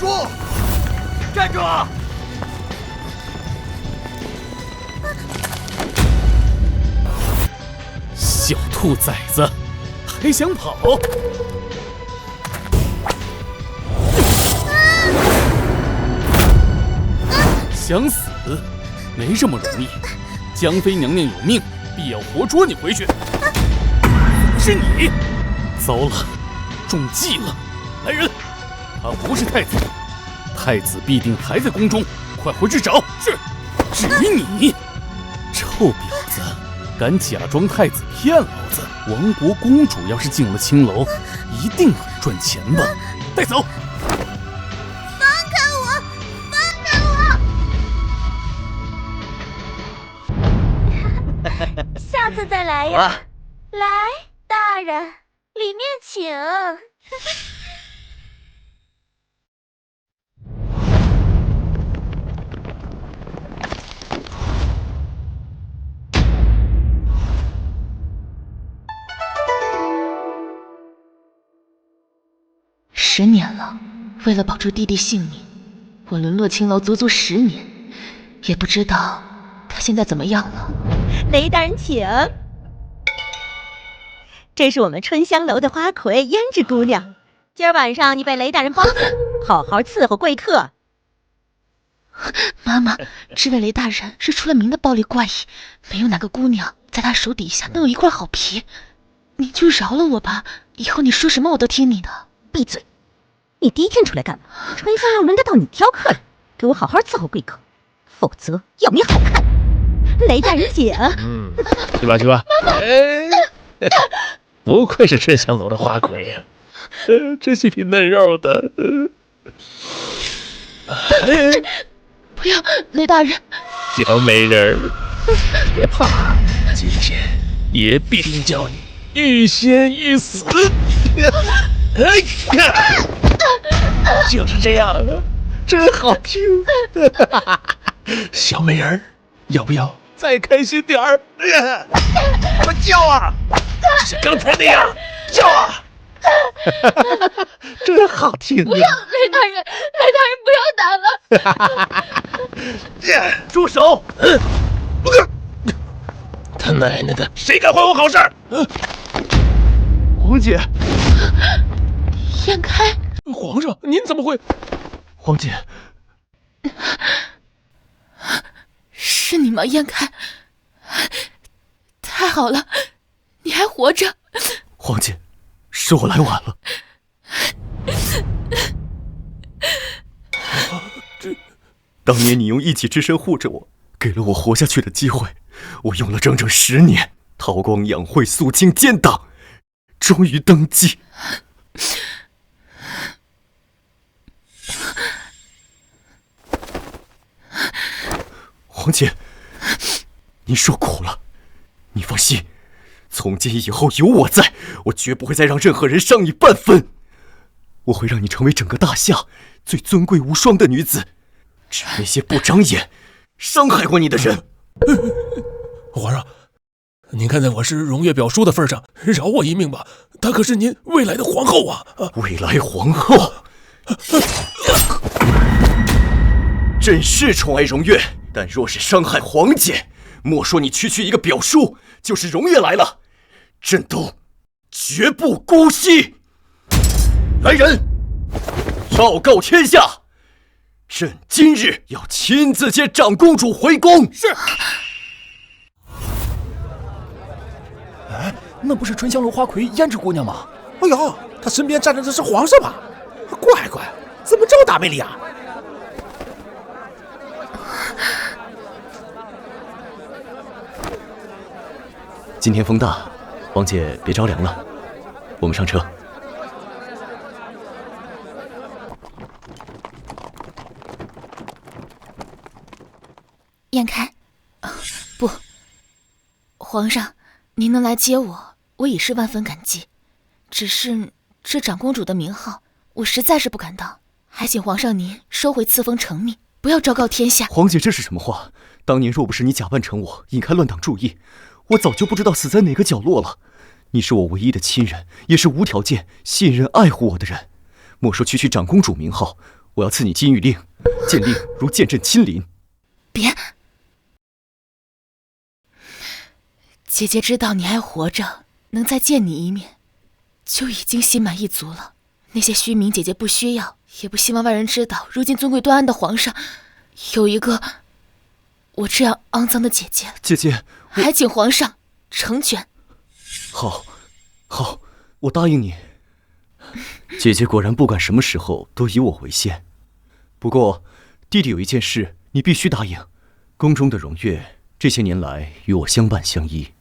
住！站住！小兔崽子，还想跑？想死？没这么容易。江妃娘娘有命，必要活捉你回去。是你！糟了，中计了！来人，他不是太子，太子必定还在宫中，快回去找。是。至于你，臭婊子，敢假装太子骗老子！亡国公主要是进了青楼，一定很赚钱吧？带走！放开我！放开我！下次再来呀！来，大人，里面请。10年了，为了保住弟弟性命，我沦落青楼足足10年，也不知道他现在怎么样了。雷大人请，这是我们春香楼的花魁胭脂姑娘，今儿晚上你被雷大人包养，好好伺候贵客。妈妈，这位雷大人是出了名的暴力怪异，没有哪个姑娘在他手底下能有一块好皮。你就饶了我吧，以后你说什么我都听你的。闭嘴！你第一天出来干嘛？春香楼轮得到你挑客人，给我好好伺候贵客，否则要没好看。雷大人请。去吧去吧。不愧是春香楼的花魁呀，这细皮嫩肉的。不要，雷大人。小美人儿，别怕，今天也必定叫你欲仙欲死。就是这样，真好听。小美人儿，要不要再开心点儿？快叫啊！就像刚才那样叫啊！真好听啊！不要，雷大人，雷大人不要打了！住手！他奶奶的，谁敢坏我好事儿？皇姐，燕开，皇上，您怎么会？皇姐，是你吗？燕开，太好了，你还活着。皇姐，是我来晚了。当年你用一己之身护着我，给了我活下去的机会，我用了整整10年，韬光养晦，肃清奸党，终于登基。皇姐，您受苦了。你放心，从今以后有我在，我绝不会再让任何人伤你半分。我会让你成为整个大夏最尊贵无双的女子，至于那些不长眼、伤害过你的人。皇上，您看在我是荣月表叔的份上，饶我一命吧。她可是您未来的皇后啊！未来皇后？朕是宠爱荣月，但若是伤害皇姐，莫说你区区一个表叔，就是荣月来了，朕都绝不姑息。来人，昭告天下，朕今日要亲自接长公主回宫。是。哎，那不是春香楼花魁胭脂姑娘吗？哎呦，她身边站着的是皇上吧？乖乖，怎么这么大魅力啊？今天风大，王姐别着凉了，我们上车。燕开，不，皇上，您能来接我，我已是万分感激。只是这长公主的名号，我实在是不敢当，还请皇上您收回赐封成命，不要昭告天下。皇姐，这是什么话？当年若不是你假扮成我，引开乱党注意，我早就不知道死在哪个角落了。你是我唯一的亲人，也是无条件信任爱护我的人。莫说区区长公主名号，我要赐你金玉令，剑令如剑阵亲临。别！姐姐知道你还活着，能再见你一面，就已经心满意足了。那些虚名姐姐不需要，也不希望外人知道，如今尊贵端安的皇上有一个我这样肮脏的姐姐。姐姐，还请皇上成全。好，我答应你。姐姐果然不管什么时候都以我为先。不过，弟弟有一件事你必须答应。宫中的荣月这些年来与我相伴相依，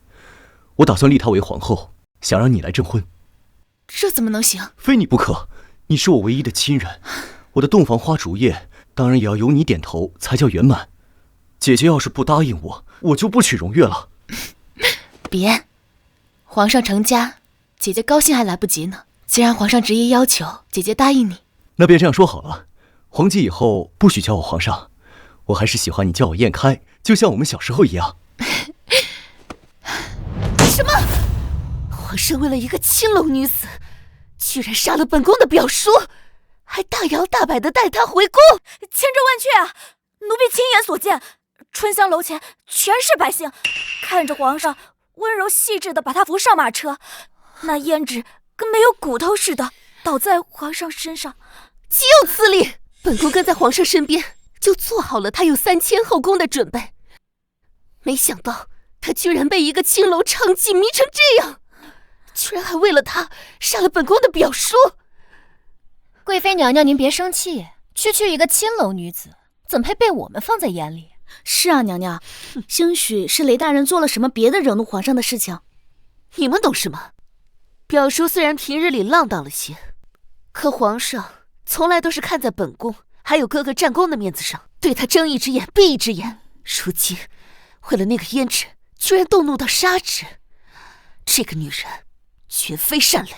我打算立她为皇后，想让你来证婚。这怎么能行？非你不可，你是我唯一的亲人，我的洞房花烛夜当然也要由你点头才叫圆满。姐姐要是不答应我，我就不娶荣月了。别，皇上成家，姐姐高兴还来不及呢。既然皇上执意要求，姐姐答应你。那便这样说好了，皇姐以后不许叫我皇上，我还是喜欢你叫我燕开，就像我们小时候一样。什么？皇上为了一个青楼女子，居然杀了本宫的表叔，还大摇大摆地带她回宫。千真万确啊！奴婢亲眼所见，春香楼前全是百姓，看着皇上温柔细致地把她扶上马车，那胭脂跟没有骨头似的倒在皇上身上。岂有此理！本宫跟在皇上身边，就做好了他有3000后宫的准备。没想到他居然被一个青楼娼妓迷成这样，居然还为了他杀了本宫的表叔。贵妃娘娘，您别生气，区一个青楼女子，怎配被我们放在眼里？是啊，娘娘，兴许是雷大人做了什么别的惹怒皇上的事情。你们懂什么？表叔虽然平日里浪荡了些，可皇上从来都是看在本宫还有哥哥战功的面子上，对他睁一只眼闭一只眼。如今为了那个胭脂，居然动怒到杀之，这个女人绝非善类。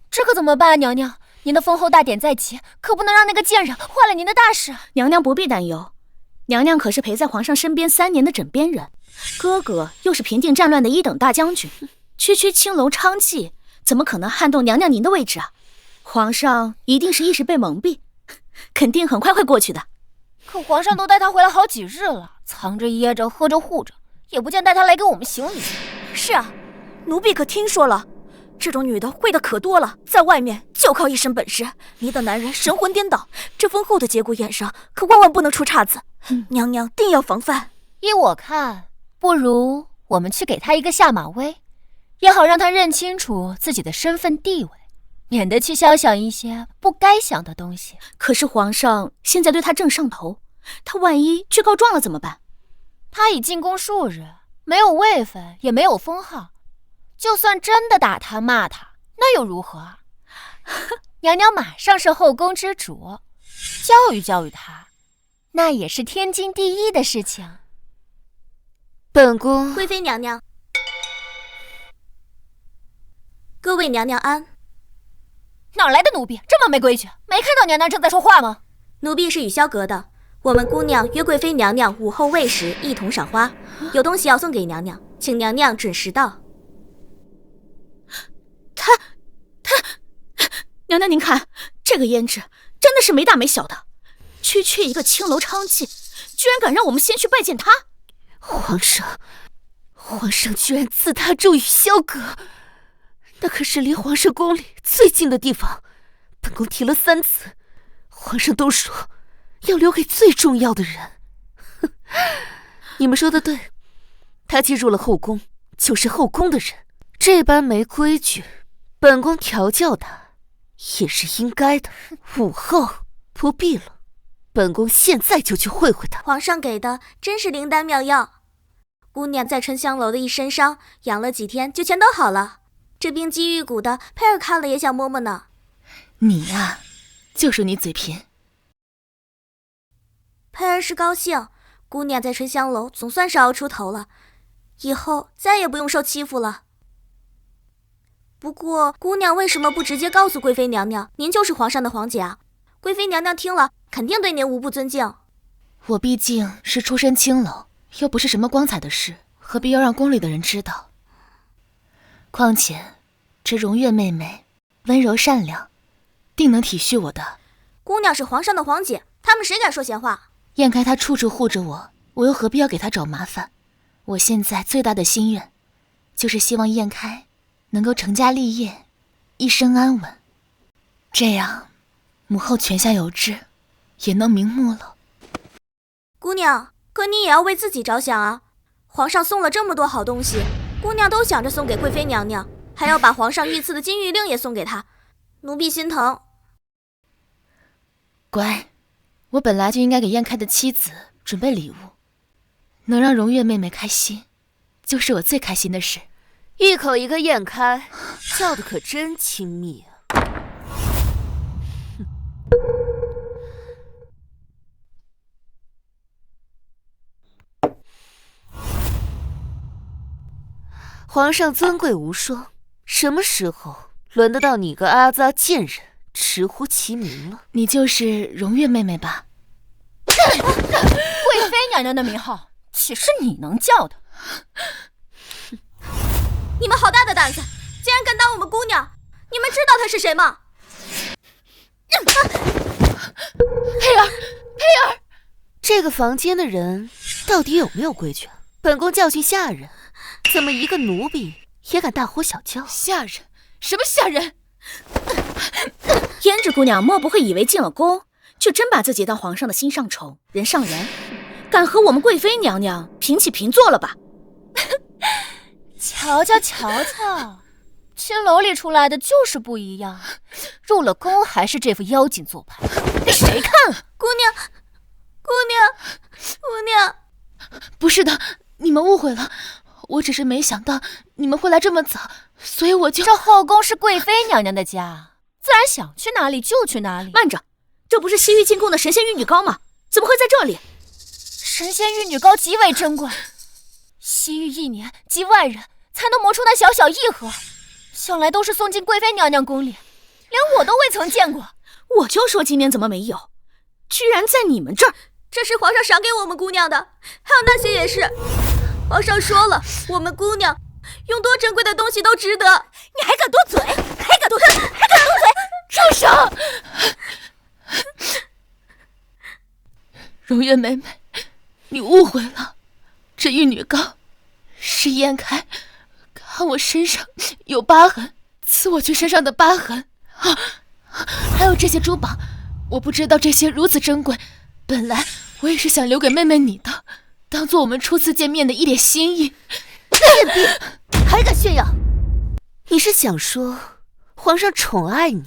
这可怎么办啊，娘娘？您的封后大典在即，可不能让那个贱人坏了您的大事。娘娘不必担忧，娘娘可是陪在皇上身边3年的枕边人，哥哥又是平定战乱的1等大将军，区青楼娼妓怎么可能撼动娘娘您的位置啊？皇上一定是一时被蒙蔽，肯定很快会过去的。可皇上都带她回来好几日了，藏着掖着，喝着护着，也不见带她来给我们行礼。是啊，奴婢可听说了，这种女的会的可多了，在外面就靠一身本事，迷得男人神魂颠倒。这封后的节骨眼上，可万万不能出岔子，娘娘定要防范。依我看，不如我们去给她一个下马威，也好让她认清楚自己的身份地位，免得去肖想一些不该想的东西。可是皇上现在对她正上头，她万一去告状了怎么办？她已进宫数日，没有位分，也没有封号，就算真的打她骂她，那又如何？娘娘马上是后宫之主，教育教育她，那也是天经地义的事情。本宫，贵妃娘娘，各位娘娘安。哪来的奴婢这么没规矩？没看到娘娘正在说话吗？奴婢是雨萧阁的，我们姑娘约贵妃娘娘午后未时一同赏花，有东西要送给娘娘，请娘娘准时到。娘娘您看，这个胭脂真的是没大没小的，区一个青楼娼妓，居然敢让我们先去拜见她。皇上居然赐她住雨萧阁，那可是离皇上宫里最近的地方。本宫提了3次，皇上都说要留给最重要的人。你们说的对，他进入了后宫，就是后宫的人，这般没规矩，本宫调教他也是应该的。午后不必了，本宫现在就去会会他。皇上给的真是灵丹妙药，姑娘在春香楼的一身伤，养了几天就全都好了。这冰肌玉骨的，佩儿看了也想摸摸呢。你呀，就属你嘴贫。佩儿是高兴，姑娘在春香楼总算是熬出头了，以后再也不用受欺负了。不过，姑娘为什么不直接告诉贵妃娘娘，您就是皇上的皇姐啊？贵妃娘娘听了，肯定对您无不尊敬。我毕竟是出身青楼，又不是什么光彩的事，何必要让宫里的人知道？况且，这荣月妹妹温柔善良，定能体恤我的。姑娘是皇上的皇姐，他们谁敢说闲话？燕开他处处护着我，我又何必要给他找麻烦？我现在最大的心愿，就是希望燕开能够成家立业，一生安稳，这样母后泉下有知，也能瞑目了。姑娘，可你也要为自己着想啊！皇上送了这么多好东西，姑娘都想着送给贵妃娘娘，还要把皇上御赐的金玉令也送给她，奴婢心疼。乖，我本来就应该给燕开的妻子准备礼物，能让荣月妹妹开心，就是我最开心的事。一口一个燕开，叫的可真亲密啊！皇上尊贵无双，什么时候轮得到你个阿扎贱人直呼其名了？你就是荣月妹妹吧？贵妃娘娘的名号岂是你能叫的？你们好大的胆子，竟然敢打我们姑娘！你们知道她是谁吗？佩儿，这个房间的人到底有没有规矩？本宫教训下人，怎么一个奴婢也敢大呼小叫？下人？什么下人？胭脂姑娘莫不会以为进了宫，就真把自己当皇上的心上宠、人上人，敢和我们贵妃娘娘平起平坐了吧？瞧瞧，青楼里出来的就是不一样，入了宫还是这副妖精做派，谁看啊？姑娘，不是的，你们误会了，我只是没想到你们会来这么早，所以我就……这后宫是贵妃娘娘的家，自然想去哪里就去哪里。慢着，这不是西域进贡的神仙玉女膏吗？怎么会在这里？神仙玉女膏极为珍贵，西域1年几万人才能磨出那小小一盒，向来都是送进贵妃娘娘宫里，连我都未曾见过。我就说今年怎么没有，居然在你们这儿！这是皇上赏给我们姑娘的，还有那些也是。皇上说了，我们姑娘用多珍贵的东西都值得。你还敢多嘴？还敢多嘴？住手！荣月妹妹，你误会了，这玉女膏是燕开看我身上有疤痕，刺我去身上的疤痕啊，还有这些珠宝，我不知道这些如此珍贵，本来我也是想留给妹妹你的，当做我们初次见面的一点心意。贱婢，还敢炫耀？你是想说皇上宠爱你，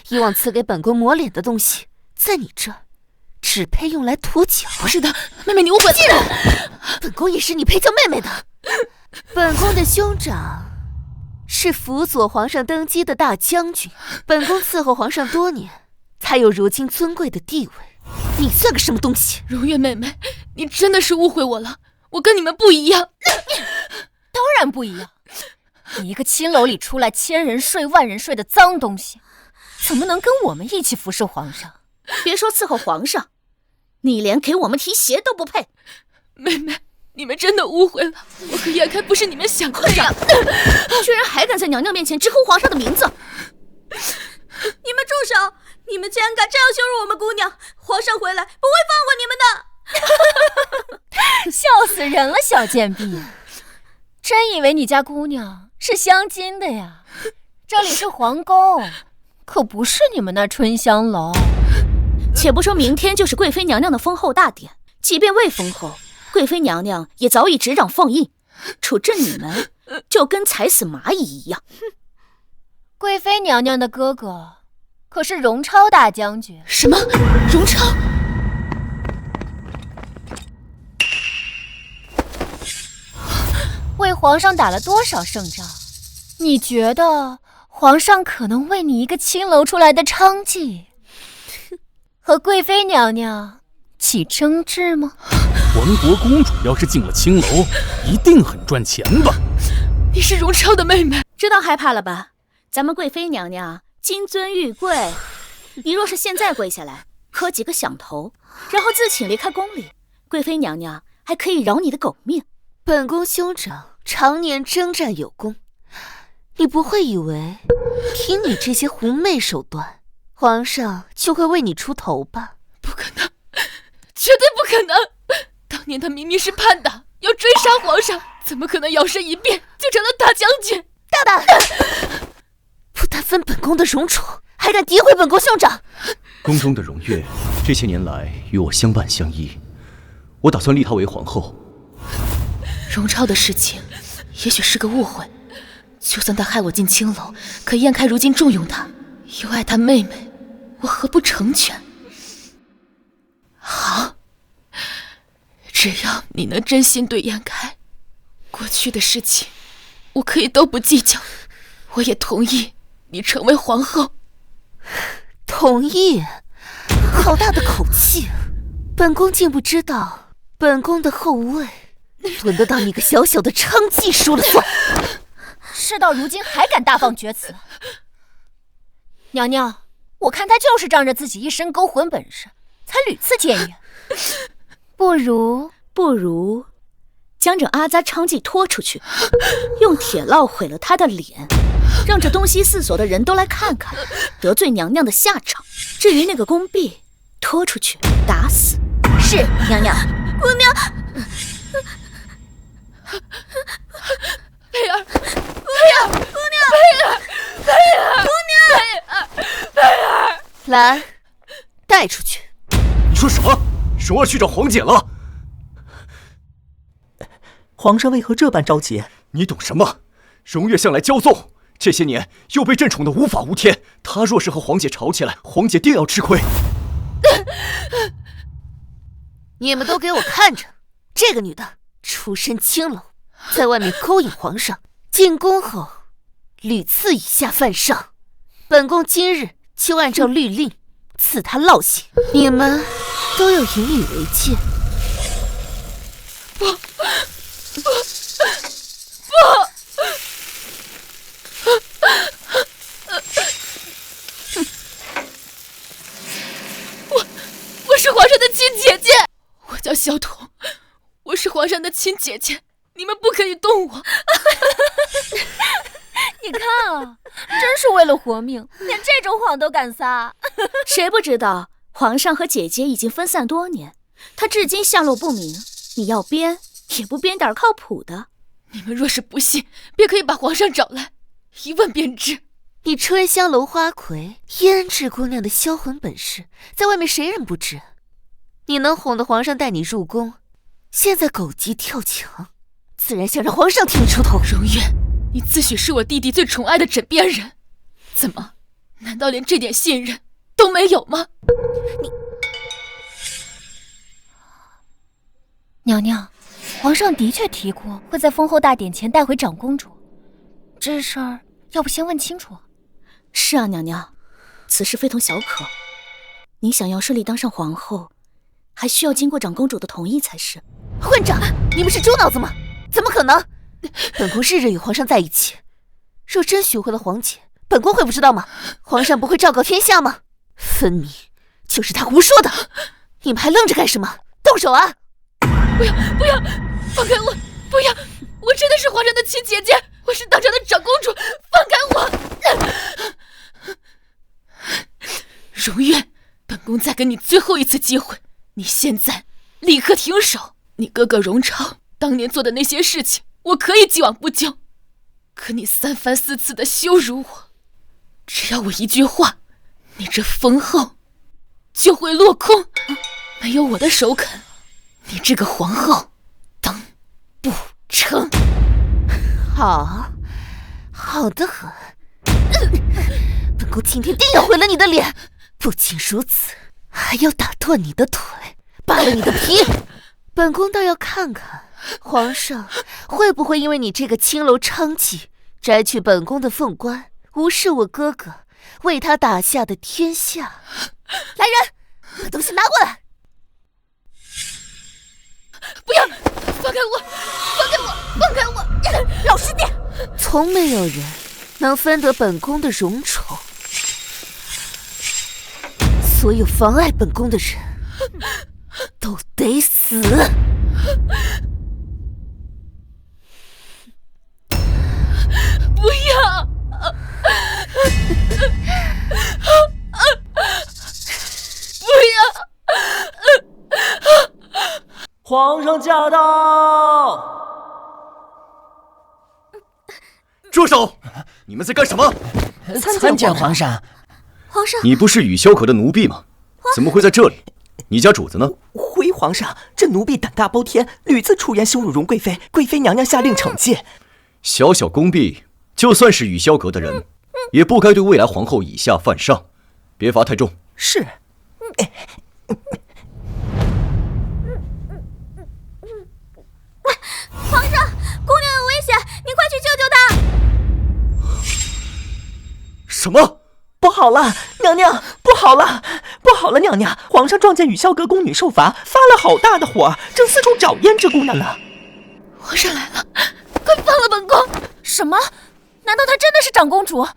以往赐给本宫抹脸的东西，在你这儿只配用来涂脚？不是的，妹妹你误会了，本宫也是你配叫妹妹的。本宫的兄长是辅佐皇上登基的大将军，本宫伺候皇上多年，才有如今尊贵的地位。你算个什么东西？荣月妹妹，你真的是误会我了，我跟你们不一样。当然不一样，你一个青楼里出来千人睡万人睡的脏东西，怎么能跟我们一起服侍皇上？别说伺候皇上，你连给我们提鞋都不配。妹妹，你们真的误会了，我和燕开不是你们想的那样。居然还敢在娘娘面前直呼皇上的名字！你们住手！你们竟然敢这样羞辱我们姑娘！皇上回来不会放过你们的！笑死人了，小贱婢！真以为你家姑娘是镶金的呀？这里是皇宫，可不是你们那春香楼。且不说明天就是贵妃娘娘的封后大典，即便未封后，贵妃娘娘也早已执掌凤印，处置你们就跟踩死蚂蚁一样。贵妃娘娘的哥哥可是荣超大将军。什么？荣超？为皇上打了多少胜仗？你觉得皇上可能为你一个青楼出来的娼妓和贵妃娘娘起争执吗？皇国公主要是进了青楼，一定很赚钱吧？你是荣超的妹妹，知道害怕了吧？咱们贵妃娘娘金尊玉贵，你若是现在跪下来磕几个响头，然后自请离开宫里，贵妃娘娘还可以饶你的狗命。本宫兄长常年征战有功，你不会以为凭你这些狐媚手段，皇上就会为你出头吧？不可能，绝对不可能！当年他明明是叛党，要追杀皇上，怎么可能摇身一变就成了大将军？大胆！不但分本宫的荣宠，还敢诋毁本宫兄长！宫中的荣月这些年来与我相伴相依，我打算立她为皇后。荣超的事情也许是个误会，就算他害我进青楼，可燕开如今重用他，又爱他妹妹，我何不成全？好，只要你能真心对燕开，过去的事情我可以都不计较，我也同意你成为皇后。同意？好大的口气！本宫竟不知道，本宫的后位轮得到你个小小的娼妓说了算。事到如今还敢大放厥词，娘娘，我看他就是仗着自己一身勾魂本事，才屡次谏言。不如将这阿扎娼妓拖出去，用铁烙毁了他的脸，让这东西四所的人都来看看得罪娘娘的下场。至于那个宫婢，拖出去打死。是娘娘。姑娘，佩儿，来，带出去。你说什么？荣儿去找皇姐了？皇上为何这般着急？你懂什么？荣月向来骄纵，这些年又被朕宠得无法无天。她若是和皇姐吵起来，皇姐定要吃亏。你们都给我看着，这个女的出身青楼，在外面勾引皇上，进宫后屡次以下犯上。本宫今日就按照律令赐她烙刑，你们都要引以为戒。不！我是皇上的亲姐姐，我叫萧彤，我是皇上的亲姐姐，你们不可以动我。你看啊，真是为了活命，连这种谎都敢撒。谁不知道皇上和姐姐已经分散多年，他至今下落不明，你要编也不编点靠谱的。你们若是不信，便可以把皇上找来，一问便知。你春香楼花魁胭脂姑娘的销魂本事，在外面谁人不知？你能哄得皇上带你入宫，现在狗急跳墙，自然想让皇上替你出头。荣月，你自诩是我弟弟最宠爱的枕边人，怎么，难道连这点信任都没有吗？娘娘，皇上的确提过会在封后大典前带回长公主，这事儿要不先问清楚？是啊，娘娘，此事非同小可。你想要顺利当上皇后，还需要经过长公主的同意才是。混账！你们是猪脑子吗？怎么可能？本宫日日与皇上在一起，若真寻回了皇姐，本宫会不知道吗？皇上不会昭告天下吗？分明就是他胡说的！你们还愣着干什么？动手啊！不要，放开我！不要，我真的是皇上的亲姐姐，我是当朝的长公主，放开我！荣月，本宫再给你最后一次机会，你现在立刻停手！你哥哥荣超当年做的那些事情，我可以既往不咎，可你3番4次的羞辱我，只要我一句话，你这封后就会落空。没有我的首肯，你这个皇后当不成。好的很。本宫今天定要毁了你的脸，不仅如此，还要打断你的腿，扒了你的皮。本宫倒要看看皇上会不会因为你这个青楼娼妓摘去本宫的凤冠，无视我哥哥为他打下的天下。来人，把东西拿过来！不要，放开我，放开我，放开我！老实点！从没有人能分得本宫的荣宠，所有妨碍本宫的人都得死！不要！皇上驾到！住手！你们在干什么？参见皇上。皇上，你不是雨萧阁的奴婢吗？怎么会在这里？你家主子呢？回皇上，这奴婢胆大包天，屡次出言羞辱容贵妃，贵妃娘娘下令惩戒。小小宫婢，就算是雨萧阁的人，也不该对未来皇后以下犯上，别罚太重。是。皇上，姑娘有危险，您快去救救她！什么？不好了，娘娘，不好了，不好了，娘娘！皇上撞见雨萧阁宫女受罚，发了好大的火，正四处找胭脂姑娘呢。皇上来了，快放了本宫！什么？难道她真的是长公主？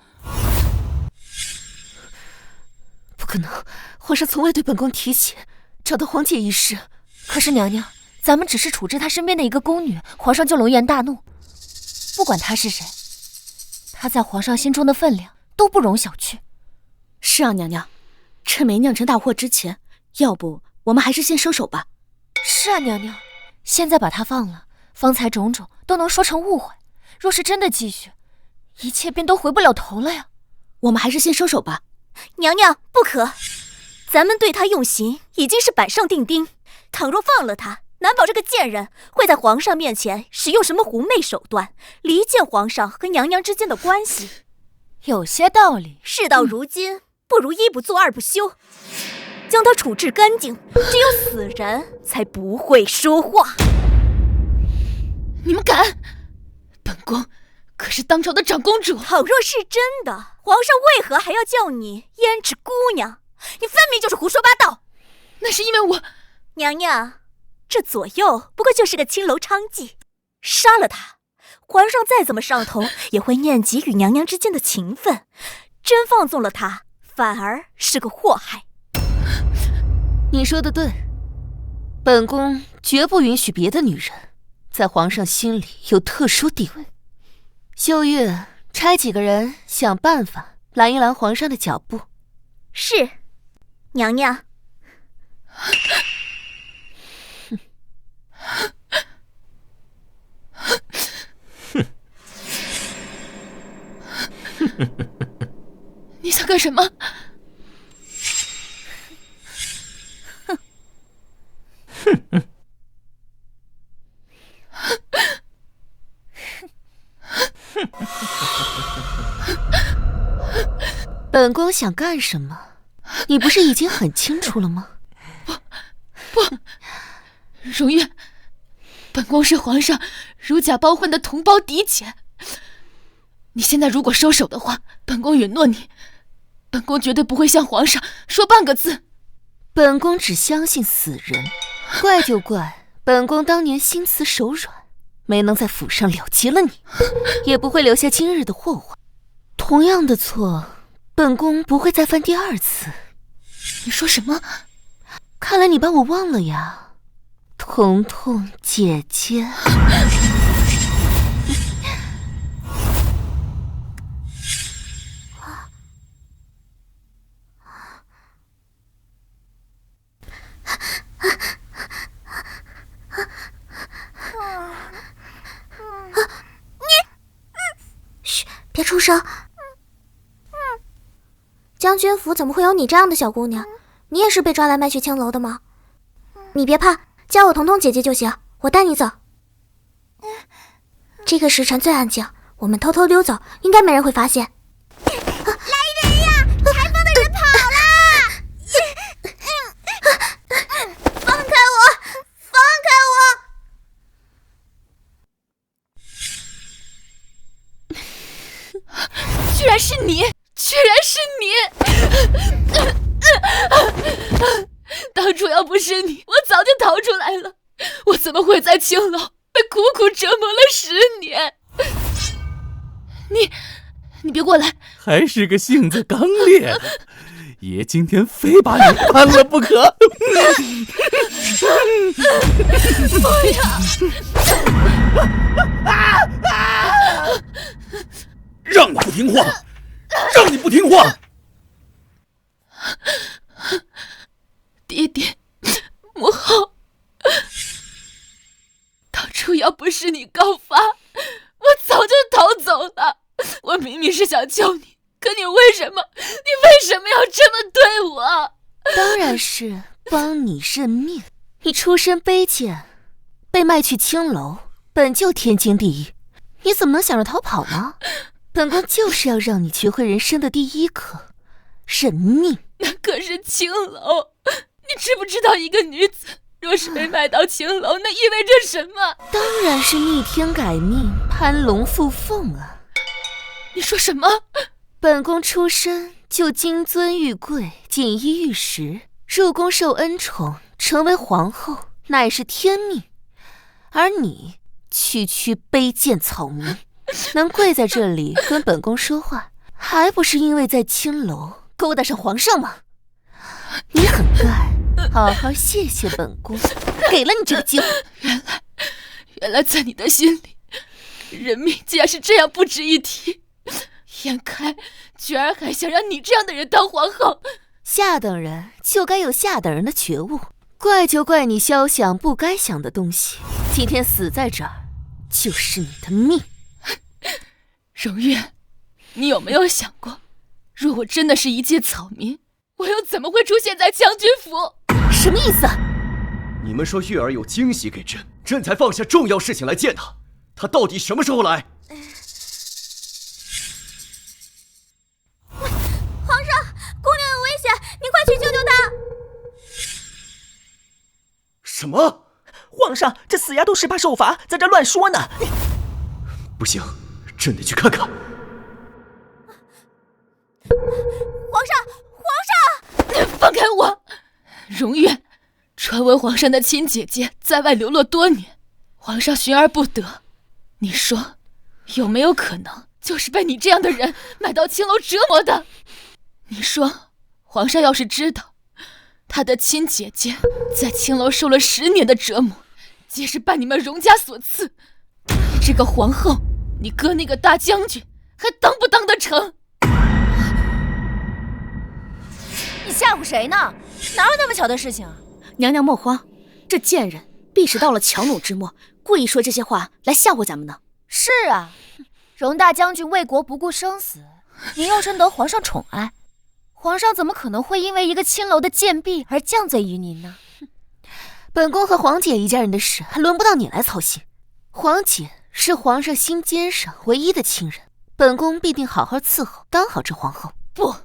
不可能，皇上从未对本宫提起找到皇姐一事。可是娘娘，咱们只是处置她身边的一个宫女，皇上就龙颜大怒。不管她是谁，她在皇上心中的分量都不容小觑。是啊，娘娘，趁没酿成大祸之前，要不我们还是先收手吧。是啊，娘娘，现在把她放了，方才种种都能说成误会。若是真的继续，一切便都回不了头了呀。我们还是先收手吧。娘娘，不可！咱们对她用刑已经是板上钉钉，倘若放了她，难保这个贱人会在皇上面前使用什么狐媚手段，离间皇上和娘娘之间的关系。有些道理。事到如今，不如一不做二不休，将她处置干净，只有死人才不会说话。你们敢！本宫可是当朝的长公主。倘若是真的，皇上为何还要叫你胭脂姑娘？你分明就是胡说八道。那是因为我……娘娘，这左右不过就是个青楼娼妓，杀了她，皇上再怎么上头，也会念及与娘娘之间的情分。真放纵了她，反而是个祸害。你说的对，本宫绝不允许别的女人在皇上心里有特殊地位。秀月，差几个人想办法拦一拦皇上的脚步。是，娘娘。你想干什么？本宫想干什么，你不是已经很清楚了吗？不，荣月，本宫是皇上如假包换的同胞嫡妾。你现在如果收手的话，本宫允诺你，本宫绝对不会向皇上说半个字。本宫只相信死人，怪就怪本宫当年心慈手软，没能在府上了结了你，也不会留下今日的祸患。同样的错，本宫不会再犯第二次。你说什么？看来你把我忘了呀，彤彤姐姐。嘘，别出声。将军府怎么会有你这样的小姑娘？你也是被抓来卖去青楼的吗？你别怕，叫我彤彤姐姐就行，我带你走。这个时辰最安静，我们偷偷溜走，应该没人会发现。来人呀！裁缝的人跑啦！放开我！放开我！居然是你！居然是你！当初要不是你，我早就逃出来了。我怎么会在青楼被苦苦折磨了10年？你别过来！还是个性子刚烈的，爷今天非把你办了不可！不要！让你不听话！让你不听话！爹爹，母后，是你告发，我早就逃走了。我明明是想救你，可你为什么要这么对我？当然是帮你认命。你出身卑贱，被卖去青楼，本就天经地义，你怎么能想着逃跑呢？本宫就是要让你学会人生的第一课，认命。那可是青楼，你知不知道一个女子若是被卖到青楼，那意味着什么？当然是逆天改命，攀龙附凤啊！你说什么？本宫出身就金尊玉贵，锦衣玉食，入宫受恩宠，成为皇后，乃是天命。而你区区卑贱草民，能跪在这里跟本宫说话，还不是因为在青楼勾搭上皇上吗？你很该好好谢谢本宫，给了你这个机会。原来在你的心里，人命竟然是这样不值一提。眼开居然还想让你这样的人当皇后，下等人就该有下等人的觉悟，怪就怪你肖想不该想的东西，今天死在这儿就是你的命。荣月，你有没有想过，若我真的是一介草民，我又怎么会出现在将军府？什么意思？你们说月儿有惊喜给朕，朕才放下重要事情来见她，她到底什么时候来？皇上，姑娘有危险，你快去救救她！什么？皇上，这死丫头10怕受罚，在这乱说呢！不行，朕得去看看。皇上！放开我！荣月，传闻皇上的亲姐姐在外流落多年，皇上寻而不得。你说，有没有可能就是被你这样的人买到青楼折磨的？你说，皇上要是知道他的亲姐姐在青楼受了10年的折磨，皆是拜你们荣家所赐，你这个皇后，你哥那个大将军还当不当得成？你吓唬谁呢？哪有那么巧的事情啊？娘娘莫慌，这贱人必是到了强弩之末，故意说这些话来吓唬咱们呢。是啊，荣大将军为国不顾生死，您又深得皇上宠爱，皇上怎么可能会因为一个青楼的贱婢而降罪于您呢？本宫和皇姐一家人的事还轮不到你来操心。皇姐是皇上心尖上唯一的亲人，本宫必定好好伺候，当好这皇后。不，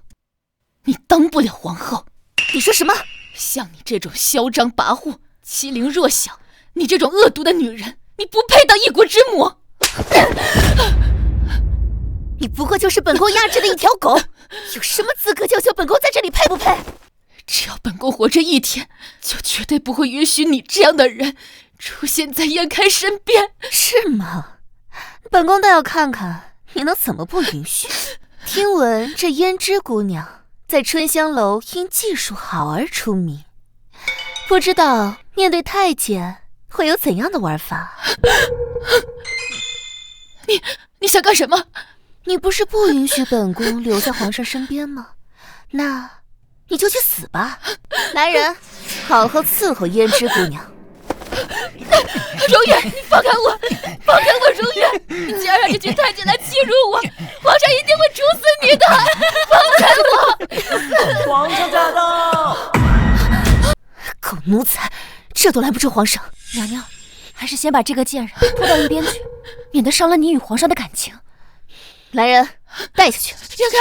你当不了皇后。你说什么？像你这种嚣张跋扈、欺凌弱小，你这种恶毒的女人，你不配当一国之母。你不过就是本宫压制的一条狗，有什么资格要求本宫在这里配不配？只要本宫活着一天，就绝对不会允许你这样的人出现在燕开身边。是吗？本宫倒要看看你能怎么不允许。听闻这胭脂姑娘在春香楼因技术好而出名，不知道面对太监会有怎样的玩法？你想干什么？你不是不允许本宫留在皇上身边吗？那你就去死吧！来人，好好伺候胭脂姑娘。荣月，你放开我！放开我，荣月！你竟然让这群太监来欺辱我，皇上一定会处死你的！放开我！皇上驾到！狗奴才，这都拦不住皇上。娘娘，还是先把这个贱人拖到一边去，免得伤了你与皇上的感情。来人，带下去。让开！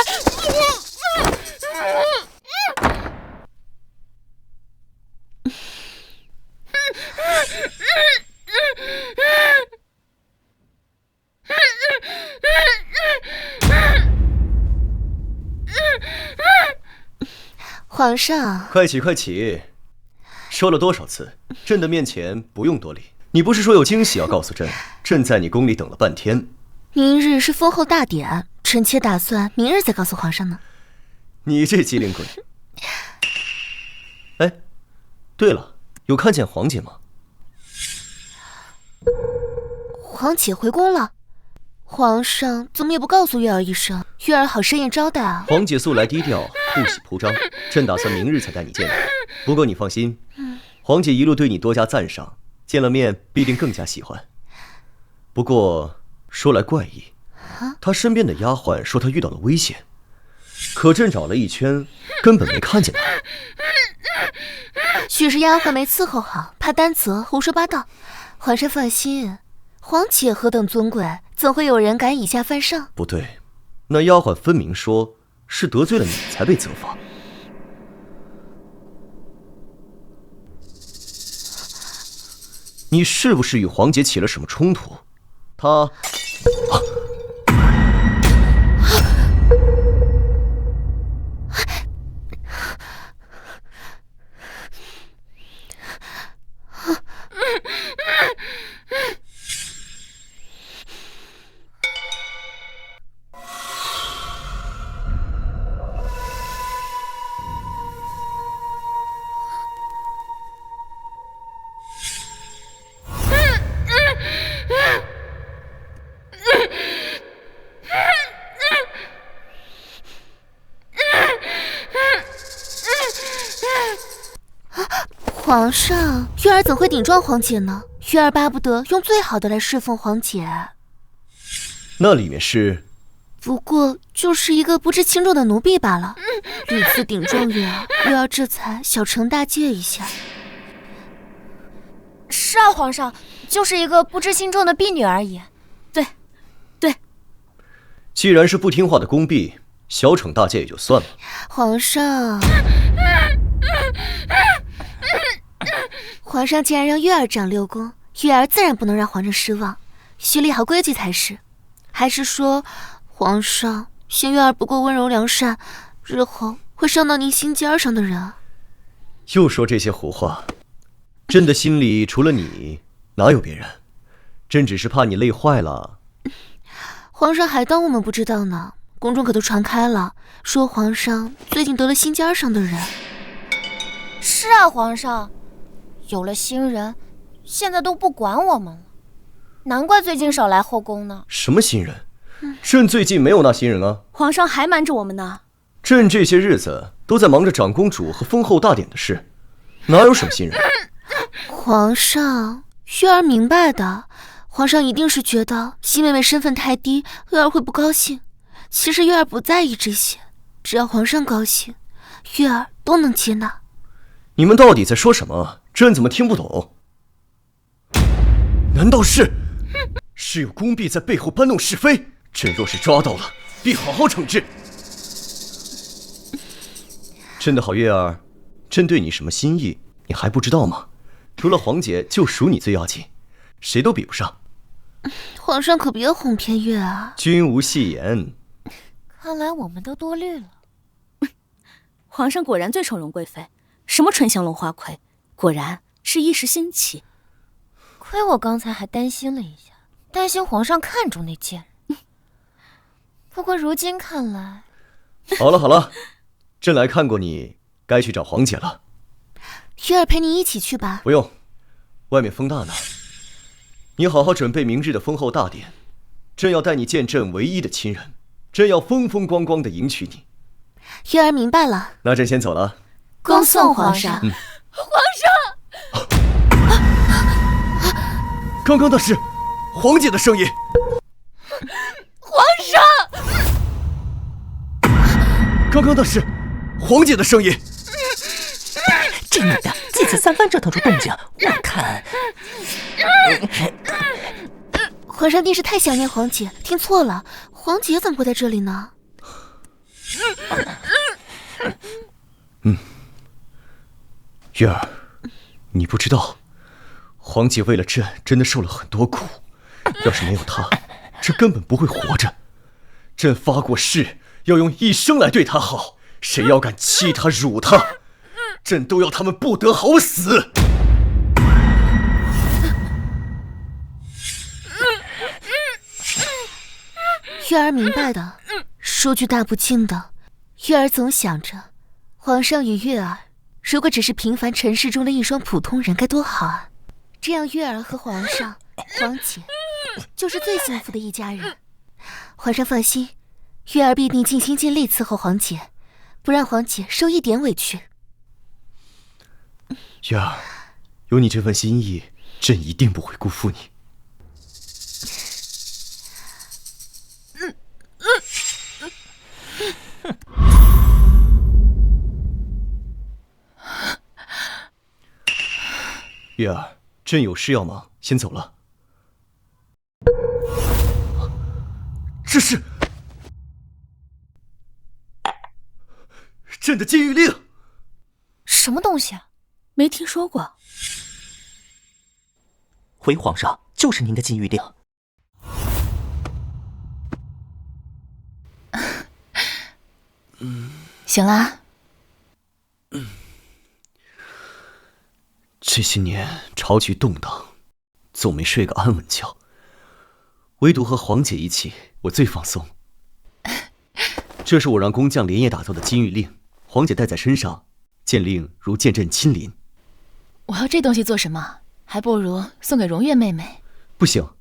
皇上，快起快起！说了多少次，朕的面前不用多礼。你不是说有惊喜要告诉朕？朕在你宫里等了半天。明日是封后大典，臣妾打算明日再告诉皇上呢。你这机灵鬼！哎，对了，有看见皇姐吗？皇姐回宫了，皇上怎么也不告诉月儿一声，月儿好设宴招待啊。皇姐素来低调，不喜铺张，朕打算明日才带你见面。不过你放心，皇姐一路对你多加赞赏，见了面必定更加喜欢。不过说来怪异，他身边的丫鬟说他遇到了危险，可朕找了一圈，根本没看见他。许是丫鬟没伺候好，怕担责，胡说八道。皇上放心，皇姐何等尊贵，怎会有人敢以下犯上？不对，那丫鬟分明说是得罪了你才被责罚。你是不是与皇姐起了什么冲突？她……皇上，月儿怎会顶撞皇姐呢？月儿巴不得用最好的来侍奉皇姐。那里面是……不过就是一个不知轻重的奴婢罢了。屡次顶撞月儿，月儿这才小惩大戒一下。是啊，皇上，就是一个不知轻重的婢女而已。对。既然是不听话的宫婢，小惩大戒也就算了。皇上，皇上既然让月儿掌六宫，月儿自然不能让皇上失望，须立好规矩才是。还是说，皇上嫌月儿不够温柔良善，日后会伤到您心尖上的人啊？又说这些胡话，朕的心里除了你，哪有别人？朕只是怕你累坏了。皇上还当我们不知道呢，宫中可都传开了，说皇上最近得了心尖上的人。是啊，皇上，有了新人，现在都不管我们了，难怪最近少来后宫呢。什么新人？朕最近没有那新人啊。皇上还瞒着我们呢。朕这些日子都在忙着长公主和封后大典的事，哪有什么新人？皇上，月儿明白的。皇上一定是觉得新妹妹身份太低，月儿会不高兴。其实月儿不在意这些，只要皇上高兴，月儿都能接纳。你们到底在说什么？朕怎么听不懂？难道是有宫婢在背后搬弄是非？朕若是抓到了，必好好惩治。朕的好月儿，朕对你什么心意，你还不知道吗？除了皇姐，就属你最要紧，谁都比不上。皇上可别哄骗月儿。君无戏言。看来我们都多虑了。皇上果然最宠容贵妃，什么春香龙花魁，果然是一时兴起。亏我刚才还担心了一下，担心皇上看中那贱人。不过如今看来……好了，朕来看过你，该去找皇姐了。月儿陪你一起去吧。不用，外面风大呢。你好好准备明日的封后大典，朕要带你见朕唯一的亲人，朕要风风光光的迎娶你。月儿明白了。那朕先走了。恭送皇上。皇上！刚刚那是皇姐的声音。皇上！刚刚那是皇姐的声音。这女的借此三番折腾出动静，我看……皇上定是太想念皇姐，听错了。皇姐怎么会在这里呢？月儿，你不知道，皇姐为了朕真的受了很多苦，要是没有她，这根本不会活着。朕发过誓，要用一生来对她好，谁要敢欺她辱她，朕都要他们不得好死。月儿明白的，说句大不敬的，月儿总想着，皇上与月儿如果只是平凡尘世中的一双普通人，该多好啊！这样月儿和皇上、皇姐就是最幸福的一家人。皇上放心，月儿必定尽心尽力伺候皇姐，不让皇姐受一点委屈。月儿，有你这份心意，朕一定不会辜负你。月儿，朕有事要忙，先走了。这是朕的禁欲令。什么东西啊？没听说过。回皇上，就是您的禁欲令。醒啦。这些年朝局动荡，总没睡个安稳觉。唯独和皇姐一起，我最放松。这是我让工匠连夜打造的金玉令，皇姐戴在身上，见令如见朕亲临。我要这东西做什么？还不如送给荣月妹妹。不行，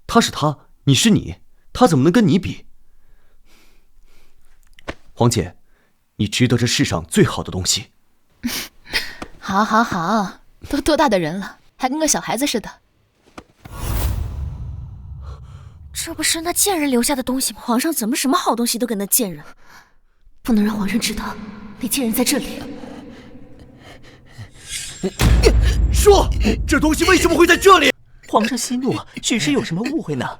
她是她，你是你，她怎么能跟你比？皇姐，你值得这世上最好的东西。好，好，好，都多大的人了，还跟个小孩子似的。这不是那贱人留下的东西吗？皇上怎么什么好东西都给那贱人？不能让皇上知道那贱人在这里。说，这东西为什么会在这里？皇上息怒，许是有什么误会呢？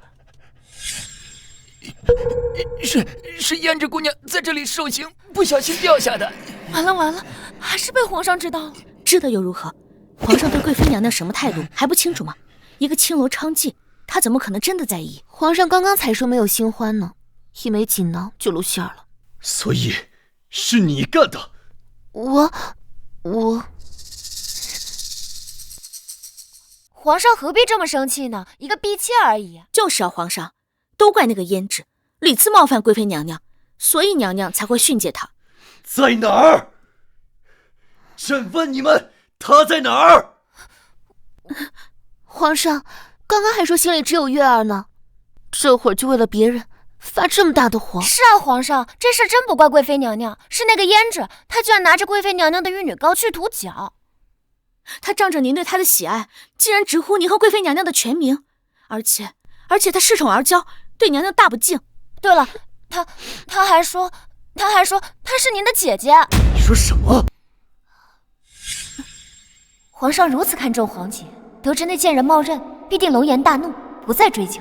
是胭脂姑娘在这里受刑，不小心掉下的。完了完了，还是被皇上知道了。知道又如何？皇上对贵妃娘娘什么态度还不清楚吗？一个青楼娼妓，他怎么可能真的在意？皇上刚刚才说没有新欢呢，一枚锦囊就露馅了。所以是你干的？我。皇上何必这么生气呢？一个婢妾而已。就是啊，皇上，都怪那个胭脂屡次冒犯贵妃娘娘，所以娘娘才会训诫她。在哪儿？朕问你们，她在哪儿？皇上刚刚还说心里只有月儿呢，这会儿就为了别人发这么大的火。是啊，皇上，这事真不怪贵妃娘娘，是那个胭脂，她居然拿着贵妃娘娘的玉女膏去涂脚。他仗着您对他的喜爱，竟然直呼您和贵妃娘娘的全名，而且他恃宠而骄，对娘娘大不敬。对了，他还说她是您的姐姐。你说什么？皇上如此看重皇姐，得知那贱人冒认，必定龙颜大怒，不再追究。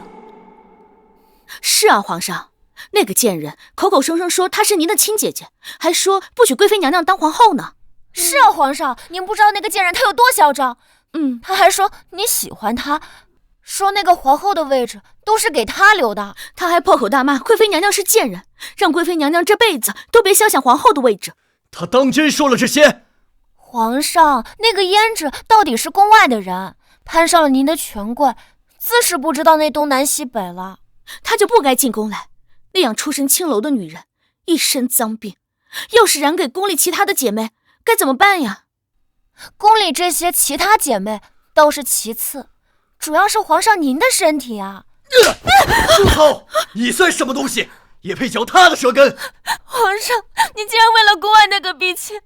是啊，皇上，那个贱人口口声声说她是您的亲姐姐，还说不许贵妃娘娘当皇后呢。是啊，皇上，您不知道那个贱人她有多嚣张。他还说你喜欢她，说那个皇后的位置都是给她留的。他还破口大骂贵妃娘娘是贱人，让贵妃娘娘这辈子都别想想皇后的位置。他当真说了这些？皇上，那个胭脂到底是宫外的人，攀上了您的权贵，自是不知道那东南西北了。她就不该进宫来，那样出身青楼的女人，一身脏病，要是染给宫里其他的姐妹，该怎么办呀？宫里这些其他姐妹倒是其次，主要是皇上您的身体啊。朱浩，你算什么东西，也配嚼他的舌根？皇上，你竟然为了宫外那个婢妾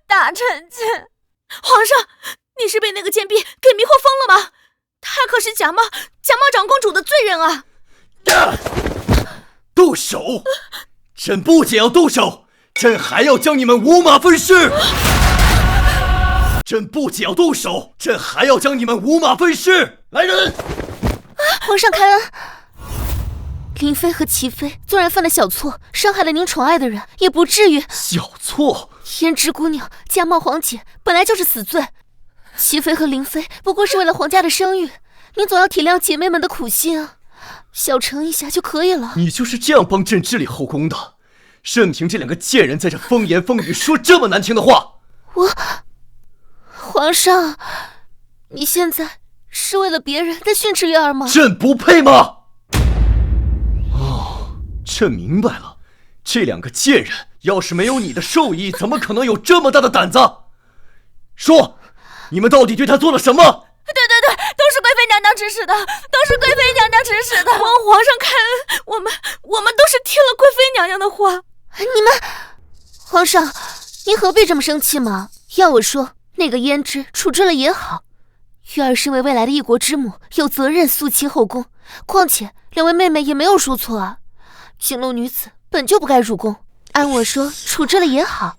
打臣妾！皇上，你是被那个贱婢给迷惑疯了吗？她可是假冒长公主的罪人啊！动手！朕不仅要动手，朕还要将你们五马分尸！朕不仅要动手，朕还要将你们五马分尸！来人！皇上开恩。林妃和齐妃纵然犯了小错，伤害了您宠爱的人，也不至于。小错？胭脂姑娘假冒皇姐，本来就是死罪。齐妃和林妃不过是为了皇家的声誉，您总要体谅姐妹们的苦心啊，小惩一下就可以了。你就是这样帮朕治理后宫的？任凭这两个贱人在这风言风语说这么难听的话？皇上，你现在是为了别人在训斥月儿吗？朕不配吗？哦，朕明白了，这两个贱人要是没有你的授意，怎么可能有这么大的胆子？说，你们到底对他做了什么？对，都是贵妃娘娘指使的，都是贵妃娘娘指使的。皇上开恩，我们都是听了贵妃娘娘的话。你们，皇上，您何必这么生气吗？要我说，那个胭脂处置了也好。月儿身为未来的一国之母，有责任肃清后宫。况且两位妹妹也没有说错啊，青楼女子本就不该入宫。按我说，处置了也好。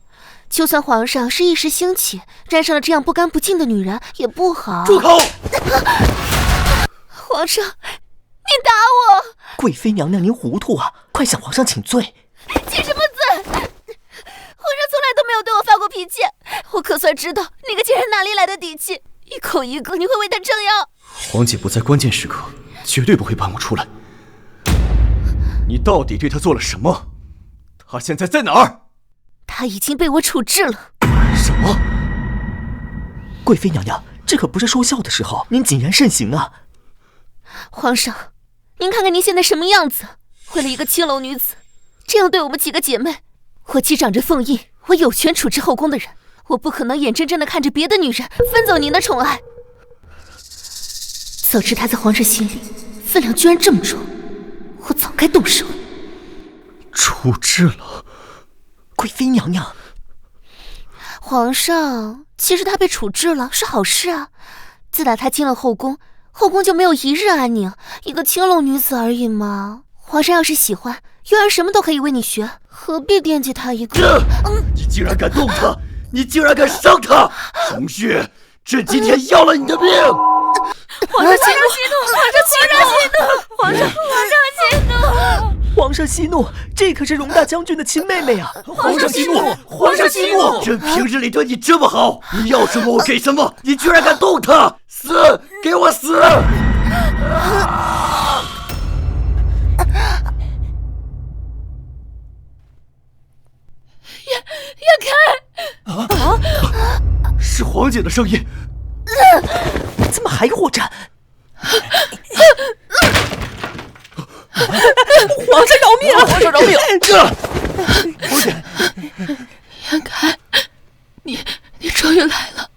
就算皇上是一时兴起，染上了这样不干不净的女人也不好。住口！皇上，你打我！贵妃娘娘，您糊涂啊！快向皇上请罪！请什么罪？皇上从来都没有对我发过脾气，我可算知道那个贱人哪里来的底气，一口一个你会为他撑腰。皇姐不在关键时刻，绝对不会搬我出来。你到底对他做了什么？他现在在哪儿？他已经被我处置了。什么？贵妃娘娘，这可不是说笑的时候，您谨言慎行啊！皇上，您看看您现在什么样子？为了一个青楼女子，这样对我们几个姐妹，我既掌着凤印，我有权处置后宫的人，我不可能眼睁睁地看着别的女人分走您的宠爱。早知她在皇上心里分量居然这么重，我早该动手。处置了？贵妃娘娘，皇上，其实她被处置了是好事啊。自打她进了后宫，后宫就没有一日安宁，一个青楼女子而已嘛。皇上要是喜欢，幼儿什么都可以为你学，何必惦记她一个？你竟然敢动她！你竟然敢伤她！程旭，朕今天要了你的命！皇上息怒！皇上息怒！皇上息怒！这可是荣大将军的亲妹妹啊！皇上息怒！皇上息怒！朕平日里对你这么好，你要什么我给什么，你居然敢动她！死！给我死！燕开！是皇姐的声音。怎么还活着？皇上饶命！皇上饶命！皇姐，燕开，你终于来了。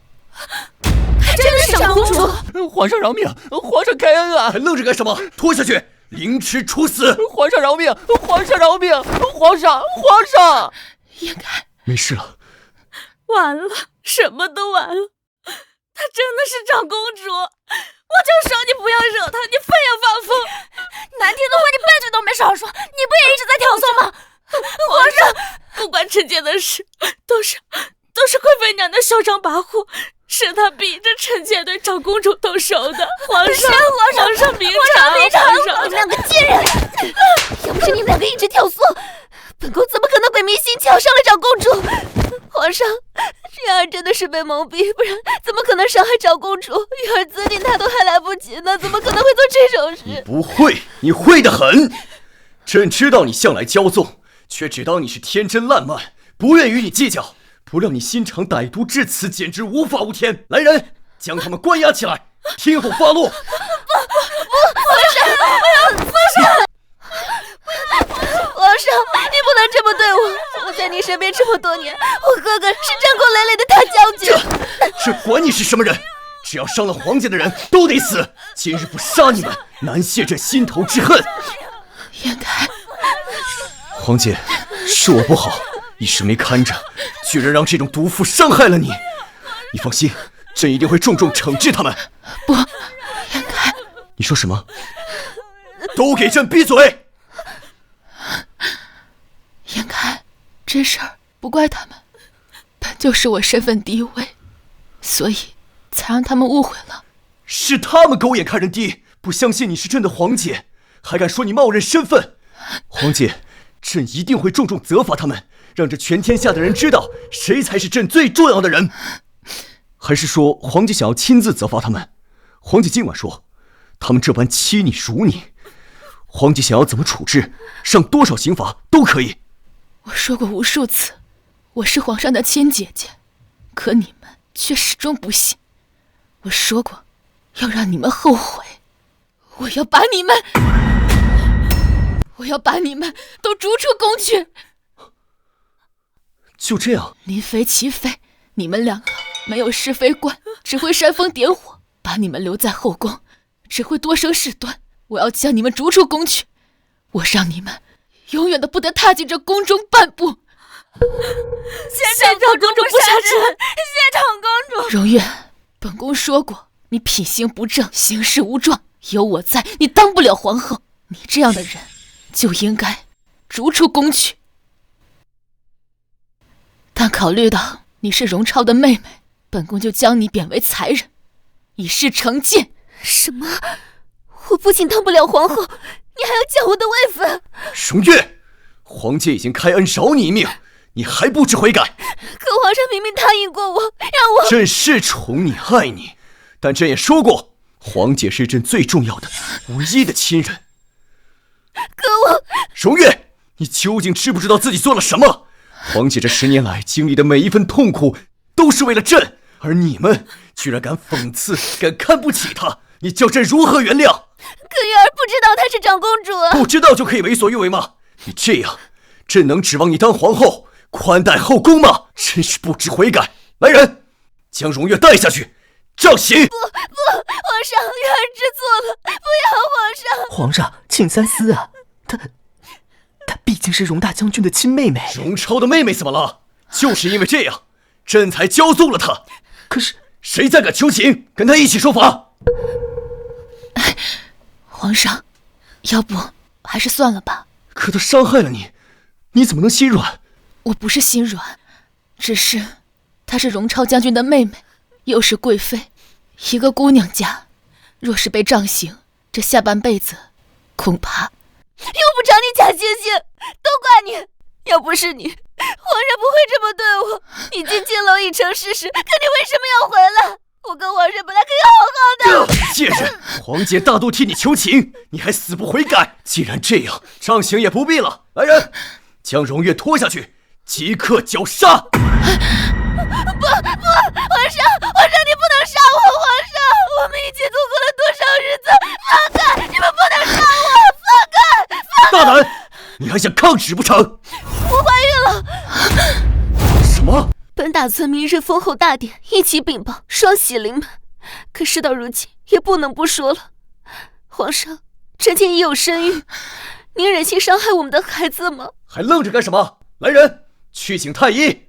还真的是长公主！皇上饶命！皇上开恩啊！还愣着干什么？拖下去，凌迟处死！皇上饶命！皇上饶命！皇上！燕开，没事了。完了，什么都完了。她真的是长公主，我就说你不要惹她，你非要发疯。难听的话你半句都没少说，你不也一直在挑唆吗？皇上，不关臣妾的事，都是贵妃娘娘嚣张跋扈，是她逼着臣妾对长公主动手的。皇上明察！你们两个贱人！要不是你们两个一直挑唆，本宫怎么可能鬼迷心窍伤了长公主？皇上，月儿真的是被蒙蔽，不然怎么可能伤害长公主？月儿自尽她都还来不及呢，怎么可能会做这种事？你不会，你会得很。朕知道你向来骄纵，却只当你是天真烂漫，不愿与你计较。不料你心肠歹毒至此，简直无法无天。来人，将他们关押起来，听候发落。皇上！皇上，你不能这么对我！我在你身边这么多年，我哥哥是战功累累的大将军。这管你是什么人，只要伤了皇姐的人都得死。今日不杀你们，难泄这心头之恨。燕开，皇姐，是我不好，一时没看着，居然让这种毒妇伤害了你。你放心，朕一定会重重惩治他们。不，燕开，你说什么？都给朕闭嘴！燕开，这事儿不怪他们，本就是我身份低微，所以才让他们误会了。是他们狗眼看人低，不相信你是朕的皇姐，还敢说你冒认身份。皇姐，朕一定会重重责罚他们，让这全天下的人知道谁才是朕最重要的人。还是说皇姐想要亲自责罚他们？皇姐今晚说，他们这般欺你辱你，皇姐想要怎么处置，上多少刑罚都可以。我说过无数次，我是皇上的亲姐姐，可你们却始终不信。我说过，要让你们后悔，我要把你们都逐出宫去。就这样？林妃、齐妃，你们两个没有是非观，只会煽风点火，把你们留在后宫，只会多生事端。我要将你们逐出宫去，我让你们永远都不得踏进这宫中半步。谢长公主不杀臣，谢长公主。荣月，本宫说过，你品行不正，行事无状，有我在，你当不了皇后。你这样的人，就应该逐出宫去。但考虑到你是荣超的妹妹，本宫就将你贬为才人，以示惩戒。什么？我不仅当不了皇后，你还要降我的位分？荣月，皇姐已经开恩饶你一命，你还不知悔改？可皇上明明答应过我，让我……朕是宠你爱你，但朕也说过，皇姐是朕最重要的、唯一的亲人。可我……荣月，你究竟知不知道自己做了什么？皇姐这10年来经历的每一份痛苦，都是为了朕，而你们居然敢讽刺，敢看不起她，你叫朕如何原谅？可月儿不知道她是长公主啊！不知道就可以为所欲为吗？你这样，朕能指望你当皇后，宽待后宫吗？真是不知悔改！来人，将荣月带下去，杖刑！不，皇上，月儿知错了，不要皇上！皇上，请三思啊！她毕竟是荣大将军的亲妹妹。荣超的妹妹怎么了？就是因为这样，朕才骄纵了她。可是谁再敢求情，跟她一起受罚。皇上，要不还是算了吧。可她伤害了你，你怎么能心软？我不是心软，只是她是荣超将军的妹妹，又是贵妃，一个姑娘家，若是被杖刑，这下半辈子恐怕……用不着你假惺惺，都怪你！要不是你，皇上不会这么对我。你进青楼已成事实，可你为什么要回来？我跟皇上本来可以好好的。谢人，皇姐大度替你求情，你还死不悔改。既然这样，杖刑也不必了。来人，将荣月拖下去，即刻绞杀！不，皇上，你不能杀我！皇上，我们一起度过了多少日子？放开！你们不能杀我！放开！大胆！你还想抗旨不成？我怀孕了！什么？本打算明日封后大典一起禀报，双喜临门。可事到如今，也不能不说了。皇上，臣妾已有身孕，您忍心伤害我们的孩子吗？还愣着干什么？来人，去请太医。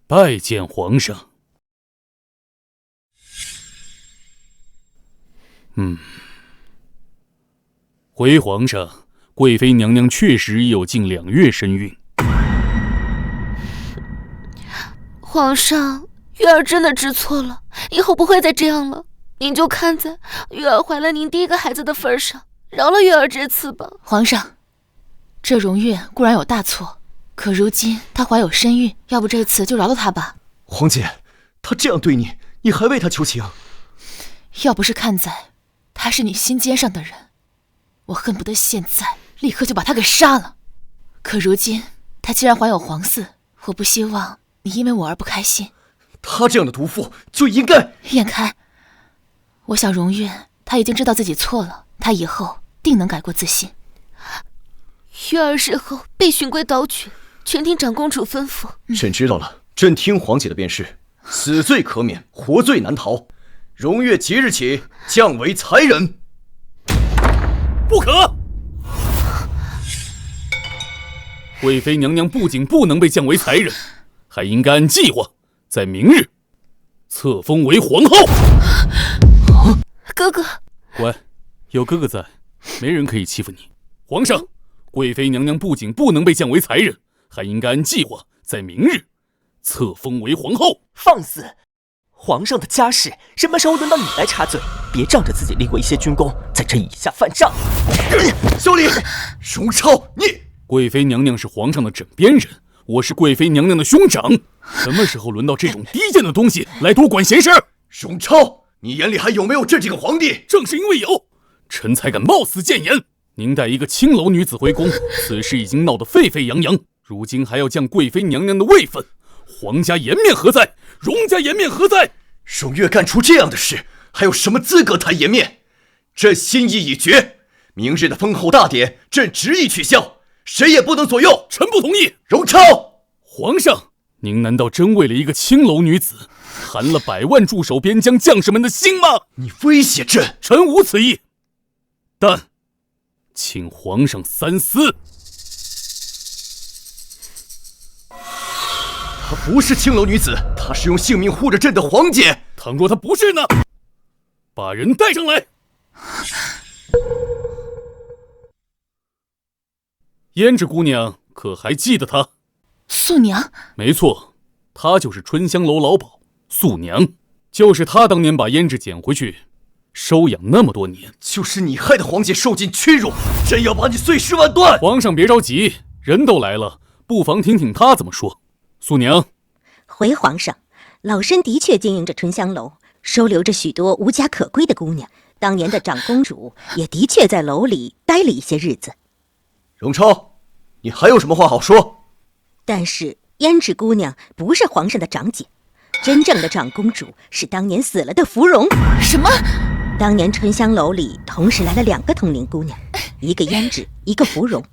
拜见皇上。回皇上，贵妃娘娘确实已有近2月身孕。皇上，月儿真的知错了，以后不会再这样了。您就看在月儿怀了您第一个孩子的份上，饶了月儿这次吧。皇上，这荣月固然有大错，可如今她怀有身孕，要不这次就饶了她吧。皇姐，她这样对你，你还为她求情？要不是看在她是你心尖上的人，我恨不得现在立刻就把她给杀了。可如今她既然怀有皇嗣，我不希望你因为我而不开心。她这样的毒妇就应该……燕开，我想荣月她已经知道自己错了，她以后定能改过自新。月儿事后必循规蹈矩，全听长公主吩咐。朕知道了，朕听皇姐的便是。死罪可免，活罪难逃。荣月即日起降为才人。不可！贵妃娘娘不仅不能被降为才人，还应该按计划，在明日册封为皇后。哥哥，乖，有哥哥在，没人可以欺负你。皇上，贵妃娘娘不仅不能被降为才人，还应该按计划，在明日册封为皇后。放肆！皇上的家事什么时候轮到你来插嘴？别仗着自己立过一些军功，在这以下犯上。小李，荣超，你……贵妃娘娘是皇上的枕边人，我是贵妃娘娘的兄长，什么时候轮到这种低贱的东西来多管闲事？荣超，你眼里还有没有朕这个皇帝？正是因为有，臣才敢冒死谏言。您带一个青楼女子回宫，此事已经闹得沸沸扬扬，如今还要降贵妃娘娘的位分，皇家颜面何在？荣家颜面何在？荣月干出这样的事，还有什么资格谈颜面？朕心意已决，明日的封后大典，朕执意取消，谁也不能左右。臣不同意。荣超，皇上，您难道真为了一个青楼女子，寒了100万驻守边疆将士们的心吗？你威胁朕？臣无此意，但请皇上三思。她不是青楼女子，她是用性命护着朕的皇姐。倘若她不是呢？把人带上来。胭脂姑娘可还记得她？素娘？没错，她就是春香楼老鸨素娘，就是她当年把胭脂捡回去，收养那么多年。就是你害得皇姐受尽屈辱，朕要把你碎尸万段！皇上别着急，人都来了，不妨听听她怎么说。素娘，回皇上，老身的确经营着春香楼，收留着许多无家可归的姑娘。当年的长公主也的确在楼里待了一些日子。荣超，你还有什么话好说？但是胭脂姑娘不是皇上的长姐，真正的长公主是当年死了的芙蓉。什么？当年春香楼里同时来了2个同龄姑娘，一个胭脂，一个芙蓉。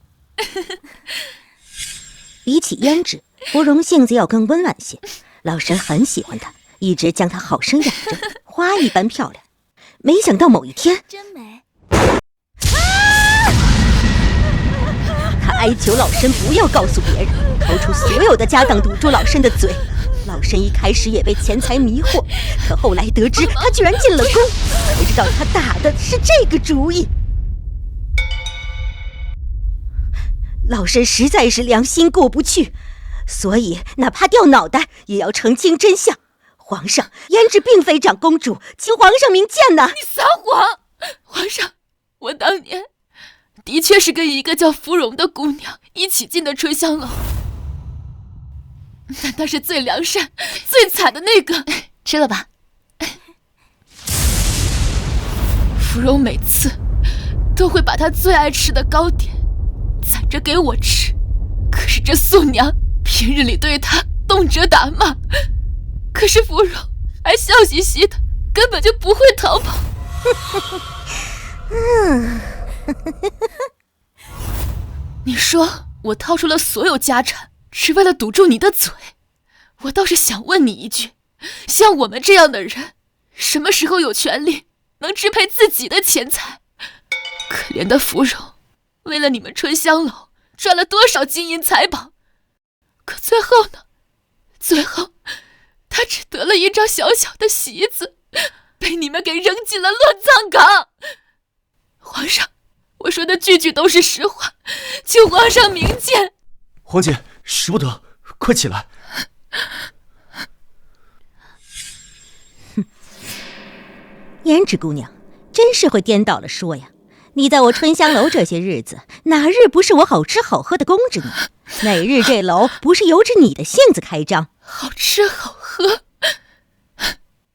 比起胭脂，芙蓉性子要更温婉些，老身很喜欢她，一直将她好生养着，花一般漂亮。没想到某一天，真美。他哀求老身不要告诉别人，掏出所有的家当堵住老身的嘴。老身一开始也被钱财迷惑，可后来得知他居然进了宫，才知道他打的是这个主意。老身实在是良心过不去，所以哪怕掉脑袋也要澄清真相。皇上，胭脂并非长公主，请皇上明鉴呐！你撒谎！皇上，我当年的确是跟一个叫芙蓉的姑娘一起进的春香楼，但她是最良善、最惨的那个。吃了吧。芙蓉每次都会把她最爱吃的糕点攒着给我吃，可是这素娘平日里对她动辄打骂。可是芙蓉还笑嘻嘻的，根本就不会逃跑。你说我掏出了所有家产，只为了堵住你的嘴。我倒是想问你一句，像我们这样的人，什么时候有权利能支配自己的钱财？可怜的芙蓉，为了你们春香楼赚了多少金银财宝，可最后呢？最后他只得了一张小小的席子，被你们给扔进了乱葬岗。皇上，我说的句句都是实话，请皇上明鉴。皇姐，使不得，快起来。胭脂姑娘真是会颠倒了说呀！你在我春香楼这些日子，哪日不是我好吃好喝的供着你？哪日这楼不是由着你的性子开张？好吃好喝，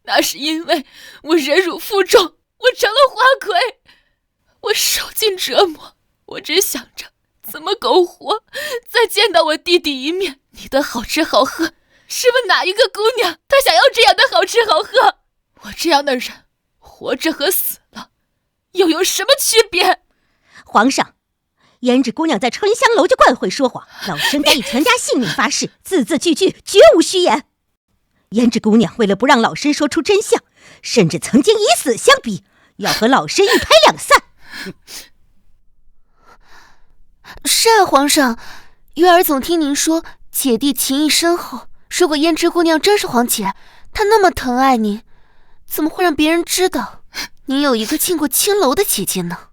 那是因为我忍辱负重，我成了花魁，我受尽折磨，我只想着怎么苟活，再见到我弟弟一面。你的好吃好喝，试问哪一个姑娘她想要这样的好吃好喝？我这样的人，活着和死了又有什么区别？皇上，胭脂姑娘在春香楼就惯会说谎，老身敢以全家性命发誓，字字句句绝无虚言。胭脂姑娘为了不让老身说出真相，甚至曾经以死相逼，要和老身一拍两散。是啊，皇上，月儿总听您说姐弟情谊深厚，如果胭脂姑娘真是皇姐，她那么疼爱您，怎么会让别人知道您有一个进过青楼的姐姐呢？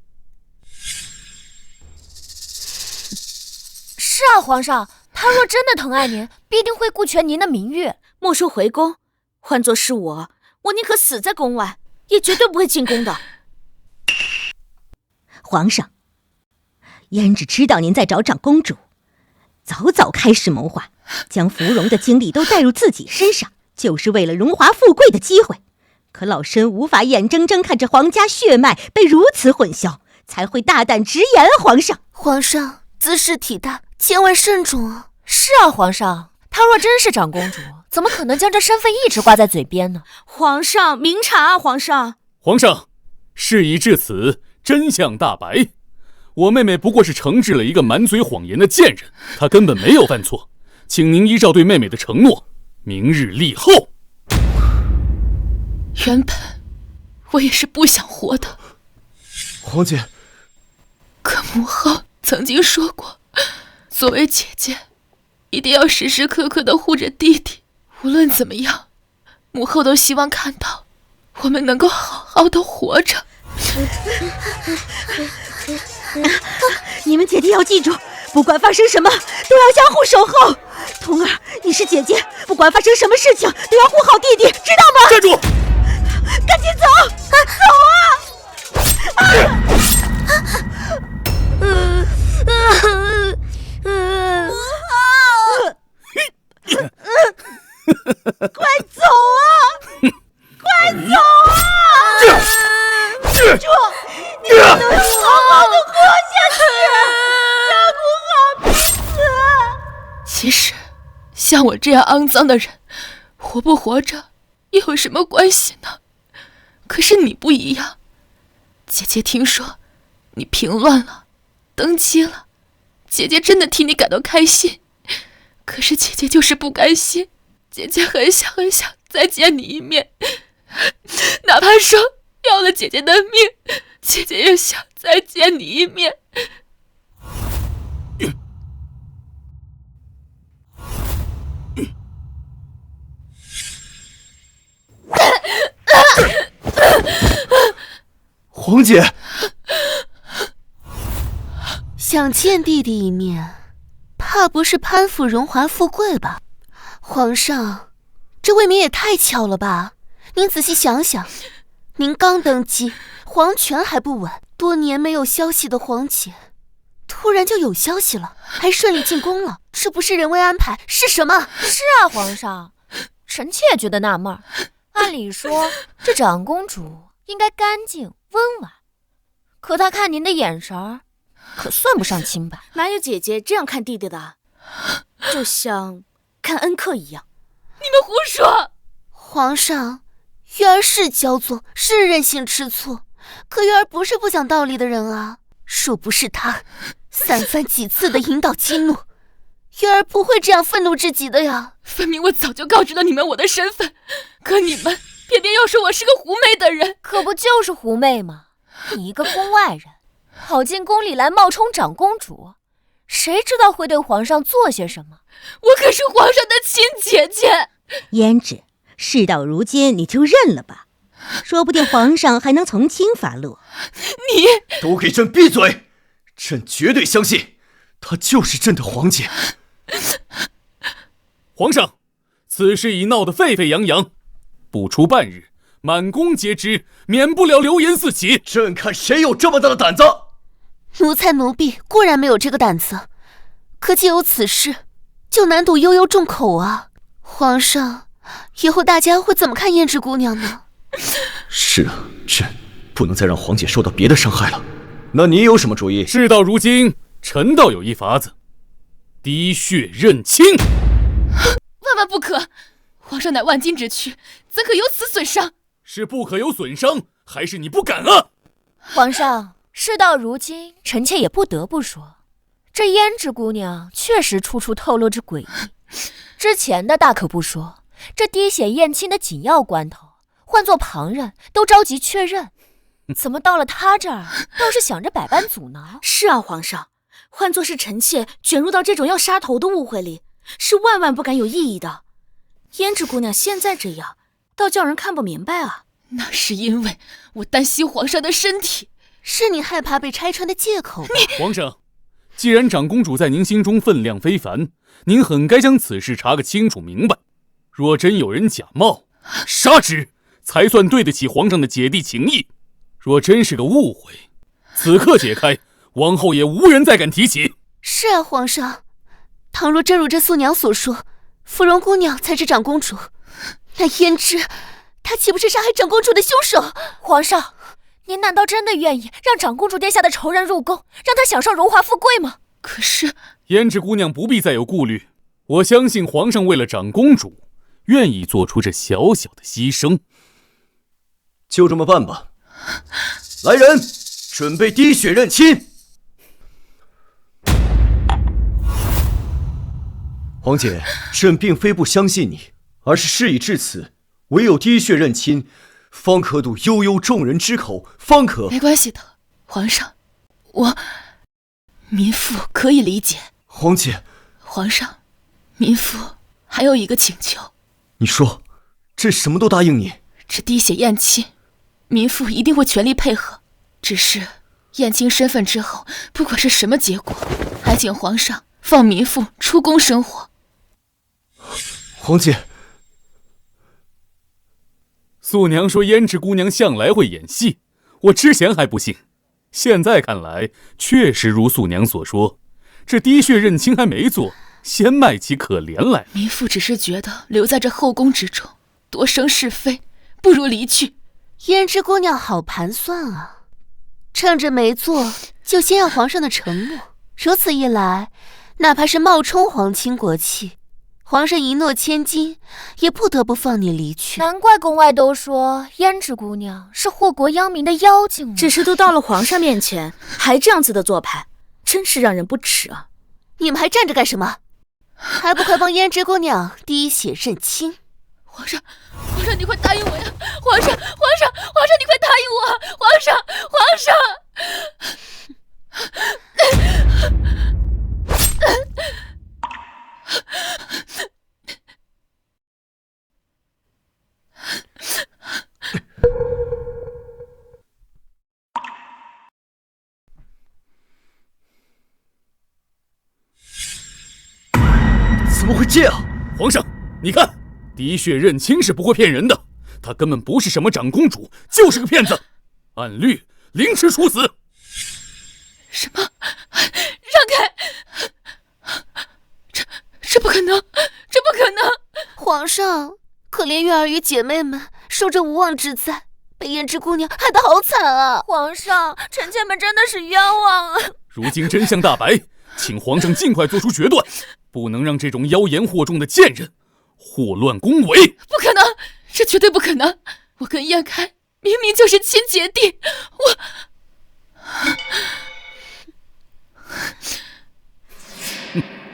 是啊，皇上，她若真的疼爱您，必定会顾全您的名誉。莫说回宫，换作是我宁可死在宫外，也绝对不会进宫的。皇上，胭脂知道您在找长公主，早早开始谋划，将芙蓉的精力都带入自己身上，就是为了荣华富贵的机会。可老身无法眼睁睁看着皇家血脉被如此混淆，才会大胆直言。皇上，皇上姿势体大，千万慎重啊！是啊，皇上，她若真是长公主，怎么可能将这身份一直挂在嘴边呢？皇上明察啊，皇上！皇上，事已至此，真相大白。我妹妹不过是惩治了一个满嘴谎言的贱人，她根本没有犯错，请您依照对妹妹的承诺，明日立后。原本我也是不想活的，皇姐，可母后曾经说过，作为姐姐一定要时时刻刻地护着弟弟，无论怎么样，母后都希望看到我们能够好好的活着。你们姐弟要记住，不管发生什么，都要相互守候。童儿，你是姐姐，不管发生什么事情，都要护好弟弟，知道吗？站住！赶紧走，快走啊！快走啊！主，你们都要好好的活下去，照顾好彼此。其实，像我这样肮脏的人，活不活着又有什么关系呢？可是你不一样，姐姐听说你平乱了，登基了，姐姐真的替你感到开心。可是姐姐就是不甘心，姐姐很想再见你一面，哪怕说要了姐姐的命，姐姐也想再见你一面。皇姐，想见弟弟一面，怕不是攀附荣华富贵吧？皇上，这未免也太巧了吧？您仔细想想，您刚登基，皇权还不稳，多年没有消息的皇姐，突然就有消息了，还顺利进宫了，这不是人为安排是什么？是啊，皇上，臣妾也觉得纳闷。按理说，这长公主应该干净温婉，可她看您的眼神儿，可算不上清白。哪有姐姐这样看弟弟的？就像看恩客一样。你们胡说！皇上，月儿是骄纵，是任性吃醋，可月儿不是不讲道理的人啊。若不是他三番几次的引导激怒，月儿不会这样愤怒至极的呀。分明我早就告知了你们我的身份，可你们偏偏要说我是个狐媚的人。可不就是狐媚吗？你一个宫外人，跑进宫里来冒充长公主，谁知道会对皇上做些什么？我可是皇上的亲姐姐。胭脂，事到如今你就认了吧，说不定皇上还能从轻发落。你都给朕闭嘴！朕绝对相信，她就是朕的皇姐。皇上，此事已闹得沸沸扬扬，不出半日，满宫皆知，免不了流言四起。朕看谁有这么大的胆子？奴才奴婢固然没有这个胆子，可既有此事，就难堵悠悠众口啊。皇上，以后大家会怎么看胭脂姑娘呢？是啊，朕不能再让皇姐受到别的伤害了。那你有什么主意？事到如今，臣倒有一法子：滴血认亲。万万不可！皇上乃万金之躯，怎可有此损伤？是不可有损伤，还是你不敢啊？皇上，事到如今，臣妾也不得不说，这胭脂姑娘确实处处透露着诡异。之前的大可不说，这滴血验亲的紧要关头，换做旁人都着急确认，怎么到了他这儿倒是想着百般阻挠？是啊，皇上，换作是臣妾卷入到这种要杀头的误会里，是万万不敢有异议的。胭脂姑娘现在这样，倒叫人看不明白啊。那是因为我担心皇上的身体，是你害怕被拆穿的借口吧？皇上，既然长公主在您心中分量非凡，您很该将此事查个清楚明白。若真有人假冒，杀之，才算对得起皇上的姐弟情谊。若真是个误会，此刻解开，往后也无人再敢提起。是啊，皇上，倘若真如这素娘所说，芙蓉姑娘才是长公主，那胭脂，她岂不是杀害长公主的凶手？皇上，您难道真的愿意让长公主殿下的仇人入宫，让她享受荣华富贵吗？可是，胭脂姑娘不必再有顾虑，我相信皇上为了长公主，愿意做出这小小的牺牲。就这么办吧。来人，准备滴血认亲。皇姐，朕并非不相信你，而是事已至此，唯有滴血认亲，方可堵悠悠众人之口，方可……没关系的，皇上，民妇可以理解。皇姐，皇上，民妇还有一个请求。你说，朕什么都答应你。这滴血验亲，民妇一定会全力配合。只是，燕青身份之后，不管是什么结果，还请皇上放民妇出宫生活。皇姐，素娘说胭脂姑娘向来会演戏，我之前还不信，现在看来确实如素娘所说，这滴血认亲还没做，先卖起可怜来。民妇只是觉得留在这后宫之中多生是非，不如离去。胭脂姑娘好盘算啊，趁着没做就先要皇上的承诺，如此一来，哪怕是冒充皇亲国戚，皇上一诺千金，也不得不放你离去。难怪宫外都说胭脂姑娘是祸国殃民的妖精，只是都到了皇上面前，还这样子的做派，真是让人不齿啊！你们还站着干什么？还不快帮胭脂姑娘滴血认亲！皇上，皇上，你快答应我呀！皇上，皇上，皇上，你快答应我！皇上，皇上！怎么会这样？皇上，你看，滴血认亲是不会骗人的，她根本不是什么长公主，就是个骗子，按律凌迟处死。什么？让开！这不可能，这不可能！皇上，可怜月儿与姐妹们受这无妄之灾，被胭脂姑娘害得好惨啊！皇上，臣妾们真的是冤枉啊！如今真相大白，请皇上尽快做出决断，不能让这种妖言惑众的贱人祸乱宫闱。不可能，这绝对不可能！我跟燕开明明就是亲姐弟，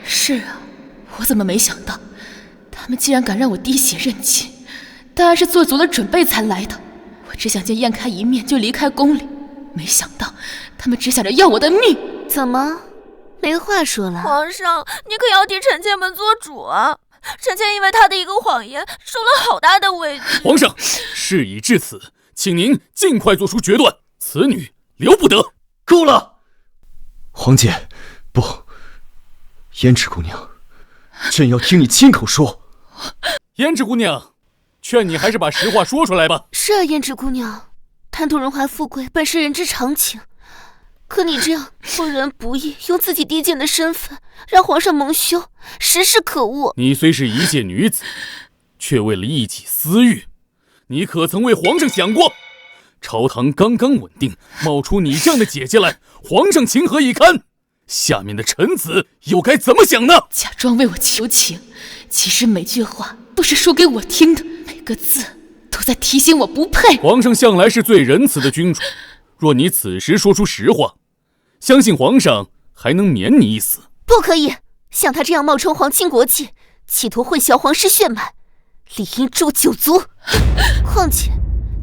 是啊，我怎么没想到，他们竟然敢让我滴血认亲，当然是做足了准备才来的。我只想见燕开一面就离开宫里，没想到他们只想着要我的命。怎么，没话说了？皇上，你可要替臣妾们做主啊！臣妾因为他的一个谎言，受了好大的委屈。皇上，事已至此，请您尽快做出决断，此女留不得。够了，皇姐，不，胭脂姑娘，朕要听你亲口说。胭脂姑娘，劝你还是把实话说出来吧。是啊，胭脂姑娘，贪图荣华富贵本是人之常情，可你这样不仁不义，用自己低贱的身份让皇上蒙羞，实是可恶。你虽是一介女子，却为了一己私欲，你可曾为皇上想过？朝堂刚刚稳定，冒出你这样的姐姐来，皇上情何以堪？下面的臣子又该怎么想呢？假装为我求情，其实每句话都是说给我听的，每个字都在提醒我不配。皇上向来是最仁慈的君主，若你此时说出实话，相信皇上还能免你一死。不可以，像他这样冒充皇亲国戚，企图混淆皇室血脉，理应诛九族。况且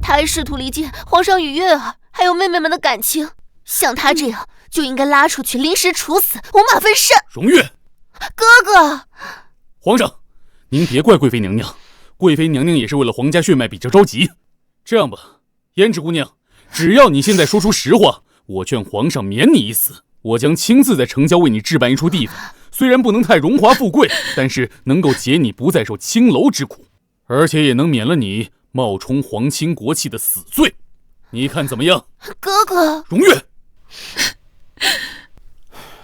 他还试图离间皇上与月儿还有妹妹们的感情，像他这样就应该拉出去临时处死，五马分尸。荣月，哥哥，皇上，您别怪贵妃娘娘，贵妃娘娘也是为了皇家血脉比较着急。这样吧，胭脂姑娘，只要你现在说出实话，我劝皇上免你一死。我将亲自在城郊为你置办一处地方，虽然不能太荣华富贵，但是能够解你不再受青楼之苦，而且也能免了你冒充皇亲国戚的死罪。你看怎么样？哥哥，荣月，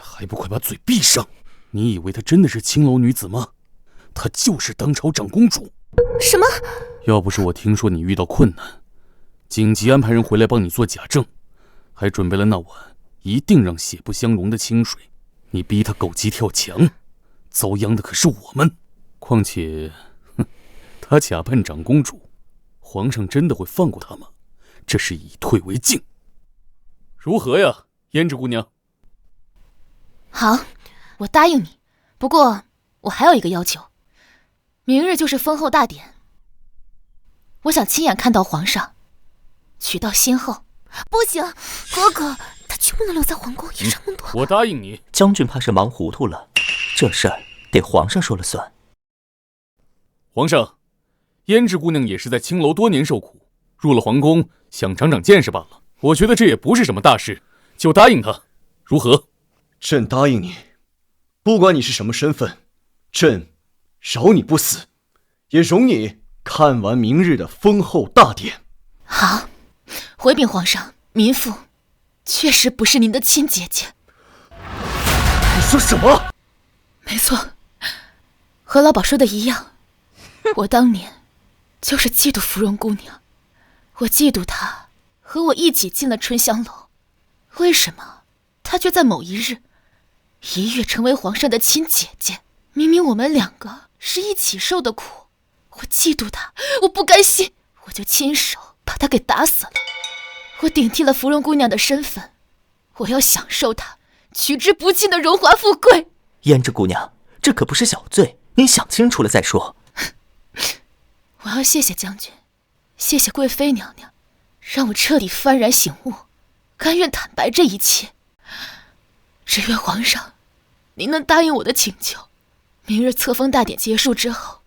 还不快把嘴闭上！你以为她真的是青楼女子吗？她就是当朝长公主。什么？要不是我听说你遇到困难，紧急安排人回来帮你做假证，还准备了那碗一定让血不相容的清水，你逼她狗急跳墙，遭殃的可是我们。况且，她假扮长公主，皇上真的会放过她吗？这是以退为进。如何呀，胭脂姑娘？好，我答应你。不过我还有一个要求，明日就是封后大典，我想亲眼看到皇上娶到新后。不行，哥哥，他绝不能留在皇宫一生多。我答应你。将军怕是忙糊涂了，这事儿得皇上说了算。皇上，胭脂姑娘也是在青楼多年受苦，入了皇宫想长长见识罢了。我觉得这也不是什么大事，就答应他，如何？朕答应你，不管你是什么身份，朕饶你不死，也容你看完明日的封后大典。好，回禀皇上，民妇确实不是您的亲姐姐。你说什么？没错，和老鸨说的一样，我当年就是嫉妒芙蓉姑娘，我嫉妒她和我一起进了春香楼，为什么她却在某一日一跃成为皇上的亲姐姐？明明我们两个是一起受的苦，我嫉妒她，我不甘心，我就亲手把她给打死了。我顶替了芙蓉姑娘的身份，我要享受她取之不尽的荣华富贵。胭脂姑娘，这可不是小罪，您想清楚了再说。我要谢谢将军，谢谢贵妃娘娘，让我彻底幡然醒悟，甘愿坦白这一切。只愿皇上，您能答应我的请求，明日册封大典结束之后，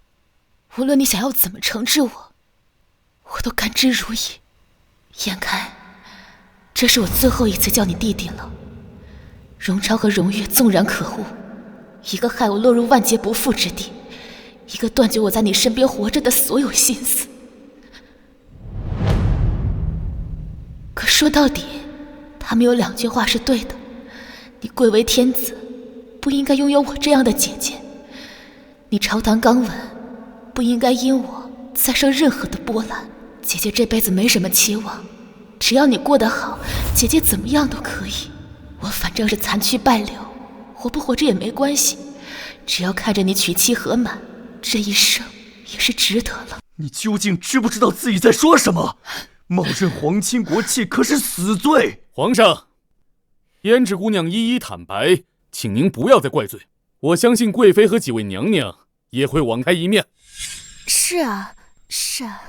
无论你想要怎么惩治我，我都甘之如饴。眼看这是我最后一次叫你弟弟了。荣超和荣月纵然可恶，一个害我落入万劫不复之地，一个断绝我在你身边活着的所有心思。可说到底，他们有2句话是对的：你贵为天子，不应该拥有我这样的姐姐；你朝堂刚稳，不应该因我再生任何的波澜。姐姐这辈子没什么期望，只要你过得好，姐姐怎么样都可以。我反正是残躯败柳，活不活着也没关系，只要看着你娶妻和满，这一生也是值得了。你究竟知不知道自己在说什么？冒认皇亲国戚可是死罪。皇上，胭脂姑娘一一坦白，请您不要再怪罪。我相信贵妃和几位娘娘也会网开一面。是啊，是啊，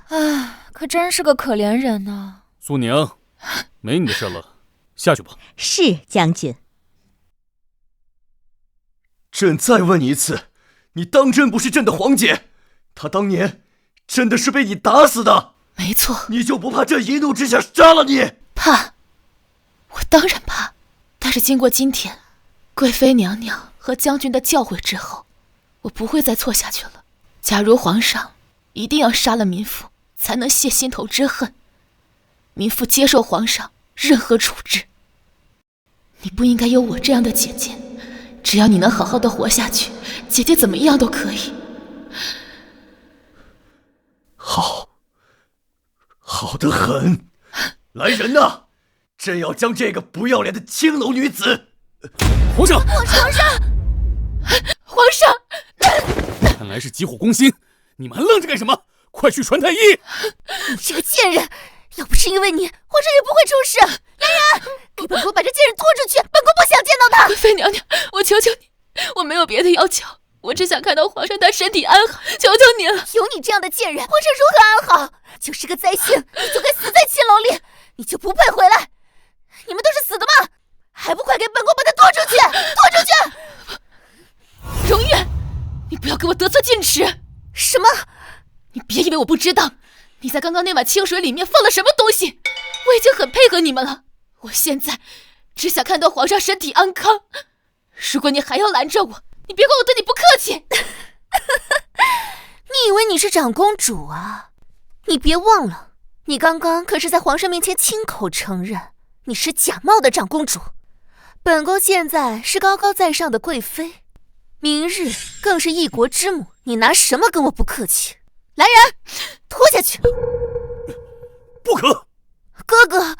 唉，可真是个可怜人呢。苏娘，没你的事了，下去吧。是将军。朕再问你一次，你当真不是朕的皇姐？她当年真的是被你打死的。没错。你就不怕朕一怒之下杀了你？怕，我当然怕。但是经过今天贵妃娘娘和将军的教诲之后，我不会再错下去了。假如皇上一定要杀了民妇才能泄心头之恨，民妇接受皇上任何处置。你不应该有我这样的姐姐，只要你能好好的活下去，姐姐怎么样都可以。好得很。来人呐！朕要将这个不要脸的青楼女子……皇上！皇上！看来是急火攻心，你们还愣着干什么？快去传太医！你这个贱人，要不是因为你，皇上也不会出事。嫣然，给本宫把这贱人拖出去，本宫不想见到他。贵妃娘娘，我求求你，我没有别的要求，我只想看到皇上他身体安好，求求你了。有你这样的贱人，皇上如何安好？就是个灾星，你就该死在青楼里，你就不配回来。你们都是死的吗？还不快给本宫把他拖出去！拖出去！荣月，你不要给我得寸进尺！什么？你别以为我不知道，你在刚刚那碗清水里面放了什么东西。我已经很配合你们了，我现在只想看到皇上身体安康。如果你还要拦着我，你别怪我对你不客气。你以为你是长公主啊？你别忘了，你刚刚可是在皇上面前亲口承认你是假冒的长公主。本宫现在是高高在上的贵妃，明日更是一国之母，你拿什么跟我不客气？来人，拖下去！不可！哥哥。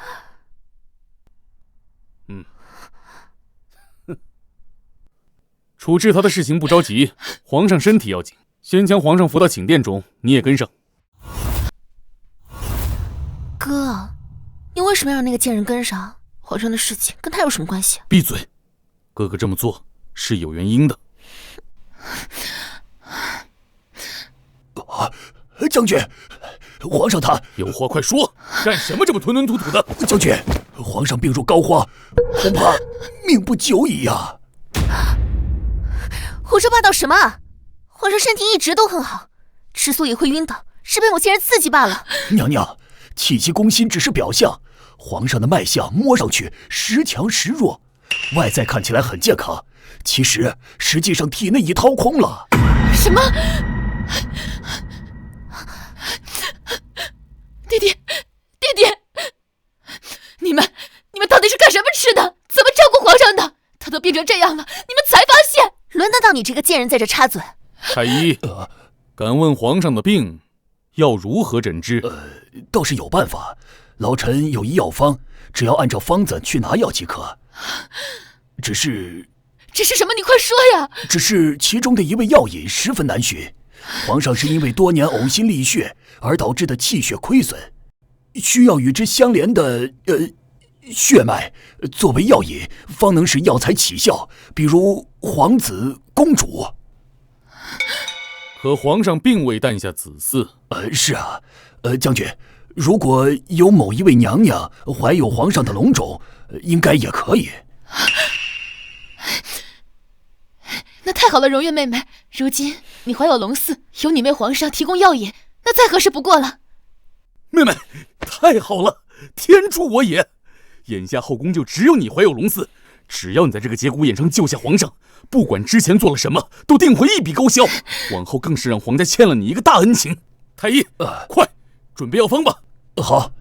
处置他的事情不着急，皇上身体要紧，先将皇上扶到寝殿中，你也跟上。哥，你为什么要让那个贱人跟上？皇上的事情跟他有什么关系？闭嘴！哥哥这么做是有原因的。将军，皇上他有话快说，干什么这么吞吞吐吐的？将军，皇上病入膏肓，恐怕命不久矣呀。胡说八道什么？皇上身体一直都很好，之所以会晕倒，是被某些人刺激罢了。娘娘，弃妻攻心只是表象，皇上的脉象摸上去时强时弱，外在看起来很健康，实际上体内已掏空了。什么？弟弟，你们到底是干什么吃的？怎么照顾皇上的？他都病成这样了，你们才发现？轮得到你这个贱人在这插嘴？太医，敢问皇上的病要如何诊治？倒是有办法，老臣有一药方，只要按照方子去拿药即可。只是什么？你快说呀！只是其中的一味药引十分难寻，皇上是因为多年呕心沥血而导致的气血亏损，需要与之相连的血脉作为药引，方能使药材起效，比如皇子、公主。可皇上并未诞下子嗣。是啊，将军，如果有某一位娘娘怀有皇上的龙种，应该也可以。那太好了，荣月妹妹，如今你怀有龙嗣，有你为皇上提供药引，那再合适不过了。妹妹，太好了，天助我也！眼下后宫就只有你怀有龙嗣，只要你在这个节骨眼上救下皇上，不管之前做了什么，都定会一笔勾销。往后更是让皇家欠了你一个大恩情。太医，快准备药方吧。好。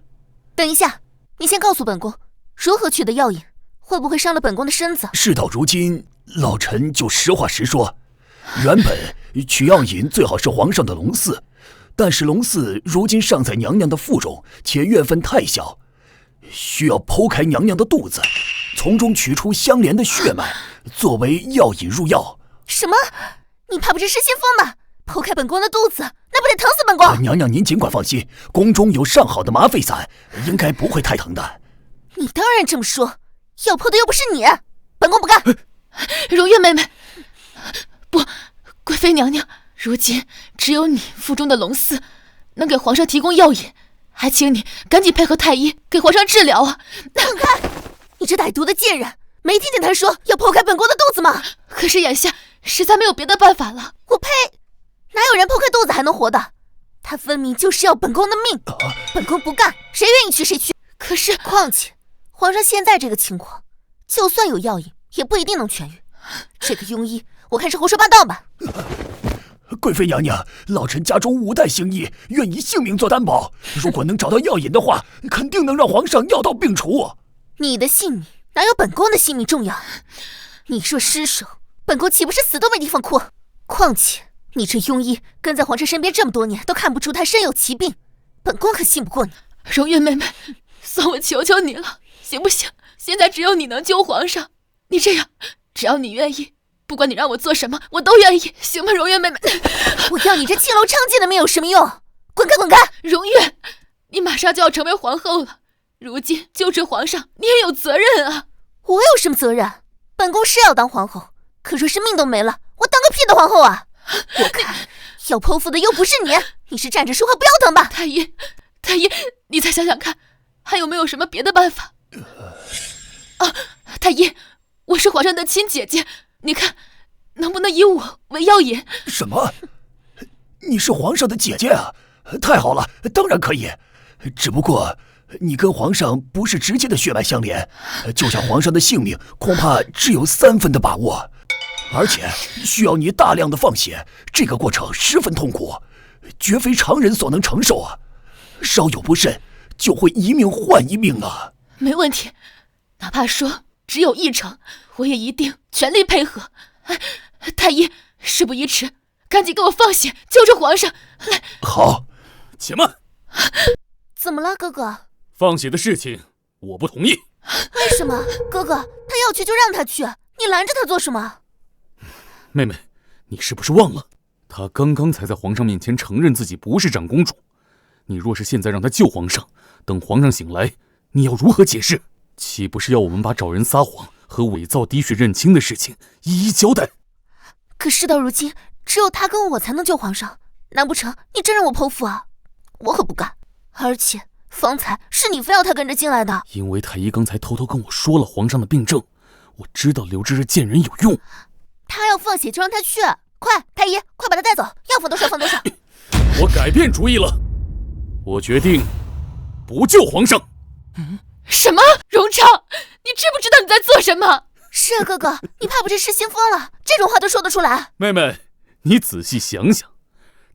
等一下，你先告诉本宫，如何取得药引，会不会伤了本宫的身子？事到如今，老臣就实话实说，原本取药引最好是皇上的龙嗣，但是龙嗣如今尚在娘娘的腹中，且月份太小，需要剖开娘娘的肚子，从中取出相连的血脉，作为药引入药。什么？你怕不是失心疯吧？剖开本宫的肚子，那不得疼死本宫？娘娘您尽管放心，宫中有上好的麻沸散，应该不会太疼的。你当然这么说，要剖的又不是你，本宫不干。荣月妹妹，不，贵妃娘娘，如今只有你腹中的龙嗣能给皇上提供药引，还请你赶紧配合太医给皇上治疗啊！放开！你这歹毒的贱人，没听见他说要剖开本宫的肚子吗？可是眼下实在没有别的办法了。我呸！哪有人剖开肚子还能活的？他分明就是要本宫的命，本宫不干，谁愿意去谁去。可是，况且皇上现在这个情况，就算有药引，也不一定能痊愈。这个庸医，我看是胡说八道吧。贵妃娘娘，老臣家中5代行医，愿以性命做担保。如果能找到药引的话，肯定能让皇上药到病除。你的性命哪有本宫的性命重要？你若失手，本宫岂不是死都没地方哭？况且你这庸医跟在皇上身边这么多年，都看不出他身有奇病，本宫可信不过你。荣月妹妹，算我求求你了，行不行？现在只有你能救皇上，你这样，只要你愿意，不管你让我做什么，我都愿意，行吗？荣月妹妹，我要你这青楼娼妓的命有什么用？滚开，滚开！荣月，你马上就要成为皇后了，如今救治皇上，你也有责任啊。我有什么责任？本宫是要当皇后，可若是命都没了，我当个屁的皇后啊！我看要剖腹的又不是你，你是站着说话不腰疼吧？太医，你再想想看，还有没有什么别的办法？太医，我是皇上的亲姐姐，你看能不能以我为药引？什么？你是皇上的姐姐啊？太好了，当然可以。只不过你跟皇上不是直接的血脉相连，救下皇上的性命恐怕只有3分的把握，而且需要你大量的放血，这个过程十分痛苦，绝非常人所能承受啊！稍有不慎，就会一命换一命啊！没问题，哪怕说只有1成，我也一定全力配合。太医，事不宜迟，赶紧给我放血，救治皇上！来，好。且慢。怎么了，哥哥？放血的事情我不同意。为什么？哥哥，他要去就让他去，你拦着他做什么？妹妹，你是不是忘了，他刚刚才在皇上面前承认自己不是长公主。你若是现在让他救皇上，等皇上醒来，你要如何解释？岂不是要我们把找人撒谎和伪造滴血认亲的事情一一交代？可事到如今，只有他跟我才能救皇上，难不成你真让我剖腹啊？我可不干。而且方才是你非要他跟着进来的。因为太医刚才偷偷跟我说了皇上的病症，我知道留着这贱人有用。他要放血就让他去，快，太医，快把他带走，要放多少放多少。我改变主意了，我决定不救皇上。什么？荣超，你知不知道你在做什么？是啊，哥哥，你怕不是失心疯了？这种话都说得出来？妹妹，你仔细想想，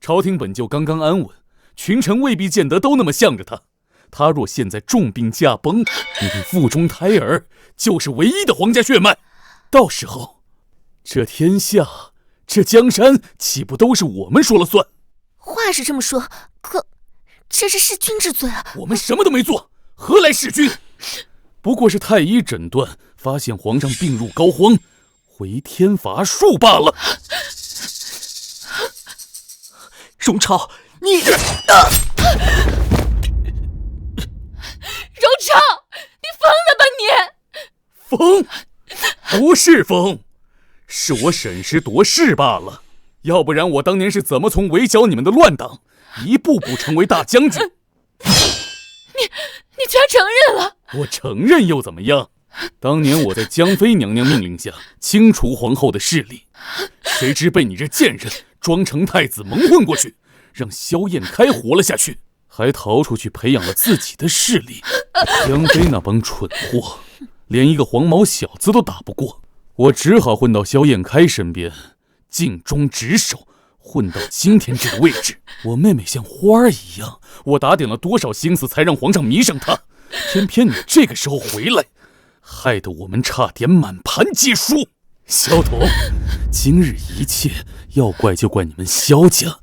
朝廷本就刚刚安稳，群臣未必见得都那么向着他。他若现在重病驾崩，你腹中胎儿就是唯一的皇家血脉，到时候，这天下，这江山，岂不都是我们说了算？话是这么说，可这是弑君之罪啊！我们什么都没做，何来弑君？不过是太医诊断发现皇上病入膏肓，回天乏术罢了。荣超，你荣超，你疯了吧你？疯？不是疯，是我审时度势罢了。要不然我当年是怎么从围剿你们的乱党，一步步成为大将军？你居然承认了？我承认又怎么样？当年我在江妃娘娘命令下清除皇后的势力，谁知被你这贱人装成太子蒙混过去，让萧燕开活了下去，还逃出去培养了自己的势力。江妃那帮蠢货，连一个黄毛小子都打不过，我只好混到萧燕开身边，尽忠职守，混到今天这个位置。我妹妹像花儿一样，我打点了多少心思才让皇上迷上她，偏偏你这个时候回来，害得我们差点满盘皆输。萧童，今日一切要怪就怪你们萧家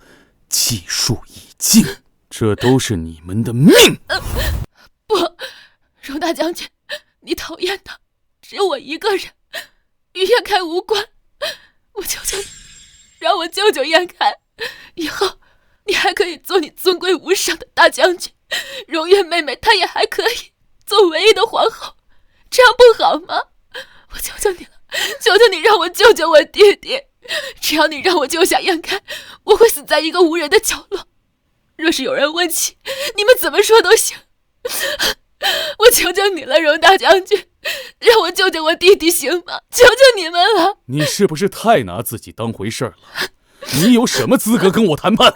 气数已尽，这都是你们的命。不，荣大将军，你讨厌的只有我一个人，与燕开无关。我求求你，让我救救燕开，以后你还可以做你尊贵无上的大将军，荣月妹妹她也还可以做唯一的皇后，这样不好吗？我求求你了，求求你让我救救我弟弟，只要你让我救下燕开，我会死在一个无人的角落。若是有人问起，你们怎么说都行。我求求你了，荣大将军，让我救救我弟弟行吗？求求你们了！你是不是太拿自己当回事了？你有什么资格跟我谈判？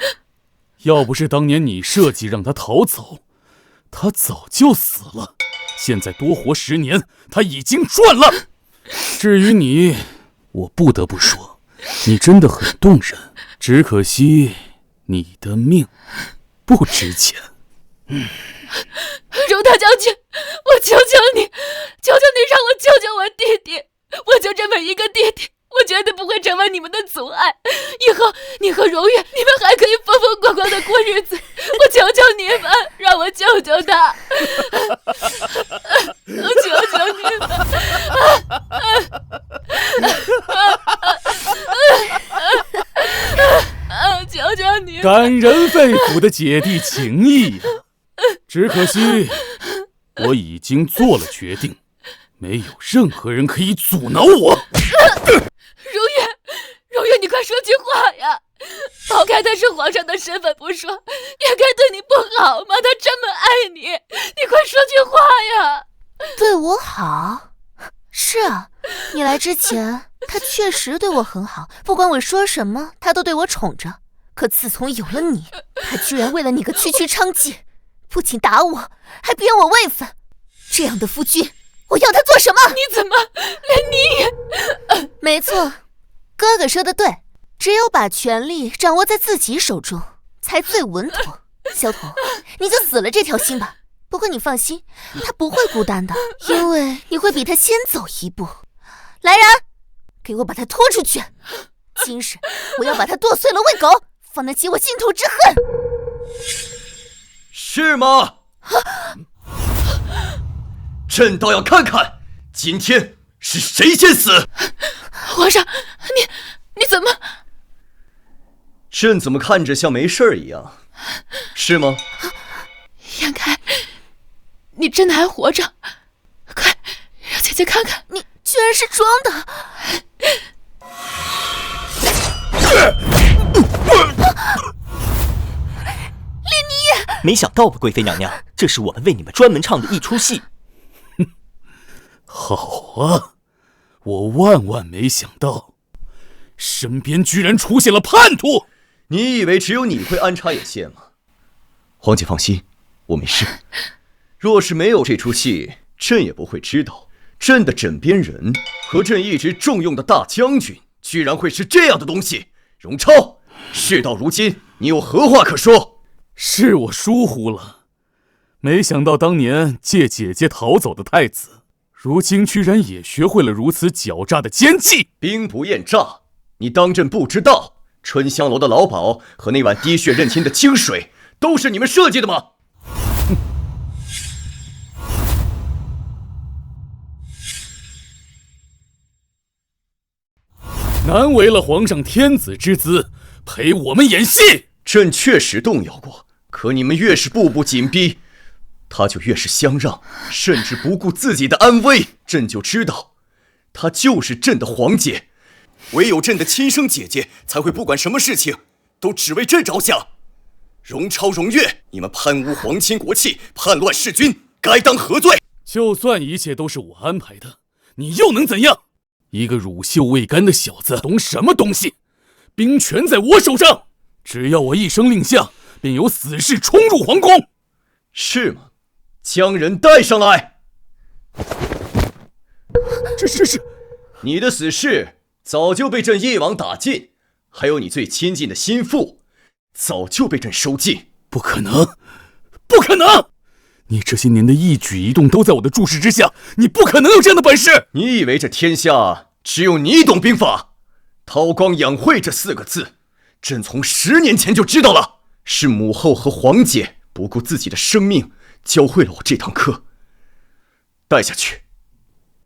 要不是当年你设计让他逃走，他早就死了。现在多活10年，他已经赚了。至于你，我不得不说，你真的很动人，只可惜你的命不值钱。荣大将军，我求求你，求求你让我救救我弟弟，我就这么一个弟弟，我绝对不会成为你们的阻碍。以后你和荣月，你们还可以风风光光的过日子。我求求你们，让我救救他！我求求你们！求求你们！感人肺腑的姐弟情谊呀！只可惜，我已经做了决定，没有任何人可以阻挠我。荣月，你快说句话呀！抛开他是皇上的身份不说，也该对你不好吗？他这么爱你，你快说句话呀！对我好？是啊，你来之前，他确实对我很好，不管我说什么，他都对我宠着。可自从有了你，他居然为了你个区区娼妓，不仅打我，还贬我位分。这样的夫君，我要他做什么？你怎么连你也……没错，哥哥说的对，只有把权力掌握在自己手中，才最稳妥。萧童，你就死了这条心吧。不过你放心，他不会孤单的，因为你会比他先走一步。来人，给我把他拖出去！今日我要把他剁碎了喂狗，方能解我心头之恨。是吗？朕倒要看看，今天是谁先死！皇上，你怎么？朕怎么看着像没事儿一样？是吗？燕开，你真的还活着？快让姐姐看看！你居然是装的！没想到吧，贵妃娘娘，这是我们为你们专门唱的一出戏。好啊，我万没想到，身边居然出现了叛徒。你以为只有你会安插眼线吗？皇姐放心，我没事。若是没有这出戏，朕也不会知道，朕的枕边人和朕一直重用的大将军，居然会是这样的东西。荣超，事到如今，你有何话可说？是我疏忽了，没想到当年借姐姐逃走的太子，如今居然也学会了如此狡诈的奸计。兵不厌诈，你当朕不知道？春香楼的老鸨和那碗滴血认亲的清水，都是你们设计的吗？难为了皇上天子之资，陪我们演戏。朕确实动摇过，可你们越是步步紧逼，他就越是相让，甚至不顾自己的安危。朕就知道，她就是朕的皇姐，唯有朕的亲生姐姐才会不管什么事情都只为朕着想。荣超、荣越，你们贪污皇亲国戚，叛乱弑君，该当何罪？就算一切都是我安排的，你又能怎样？一个乳臭未干的小子，懂什么东西？兵权在我手上，只要我一声令下，便有死士冲入皇宫。是吗？将人带上来。这是你的死士早就被朕一网打尽，还有你最亲近的心腹，早就被朕收尽。不可能，不可能！你这些年的一举一动都在我的注视之下，你不可能有这样的本事。你以为这天下只有你懂兵法？韬光养晦这4个字，朕从10年前就知道了。是母后和皇姐不顾自己的生命，教会了我这堂课。带下去。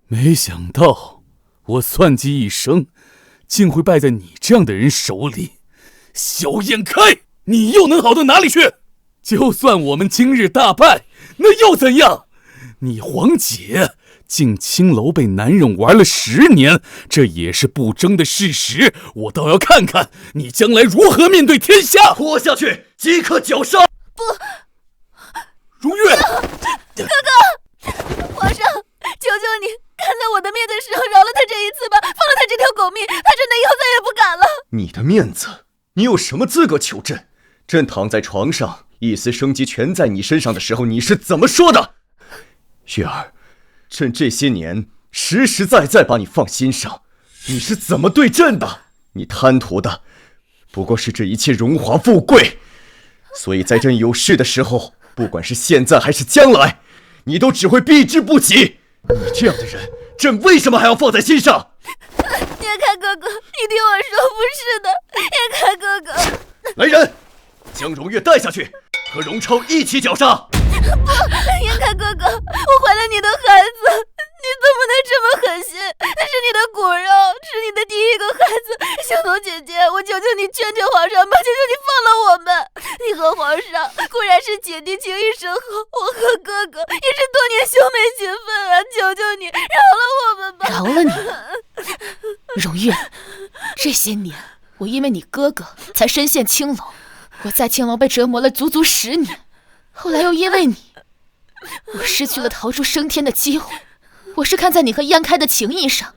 没想到我算计一生，竟会败在你这样的人手里。小眼开，你又能好到哪里去？就算我们今日大败，那又怎样？你皇姐进青楼被男人玩了10年，这也是不争的事实。我倒要看看你将来如何面对天下。拖下去，即刻绞杀！不，如月，哥哥，皇上，求求你，看在我的面子上，饶了他这一次吧，放了他这条狗命，他真的以后再也不敢了。你的面子，你有什么资格求朕？朕躺在床上，一丝生机全在你身上的时候，你是怎么说的？月儿，朕这些年实实在在把你放心上，你是怎么对朕的？你贪图的不过是这一切荣华富贵，所以在朕有事的时候，不管是现在还是将来，你都只会避之不及。你这样的人，朕为什么还要放在心上？叶开哥哥，你听我说，不是的，叶开哥哥。来人，将荣月带下去，和荣超一起绞杀。不，叶开哥哥，我怀了你的孩子，你怎么能这么狠心？那是你的骨肉，是你的第一个孩子。小童姐姐，我求求你劝劝皇上吧，求求你放了我们。你和皇上固然是姐弟情谊深厚，我和哥哥也是多年兄妹情分啊！求求你饶了我们吧！饶了你，荣月。这些年我因为你哥哥才身陷青楼，我在青楼被折磨了足足10年。后来又因为你，我失去了逃出升天的机会。我是看在你和燕开的情谊上，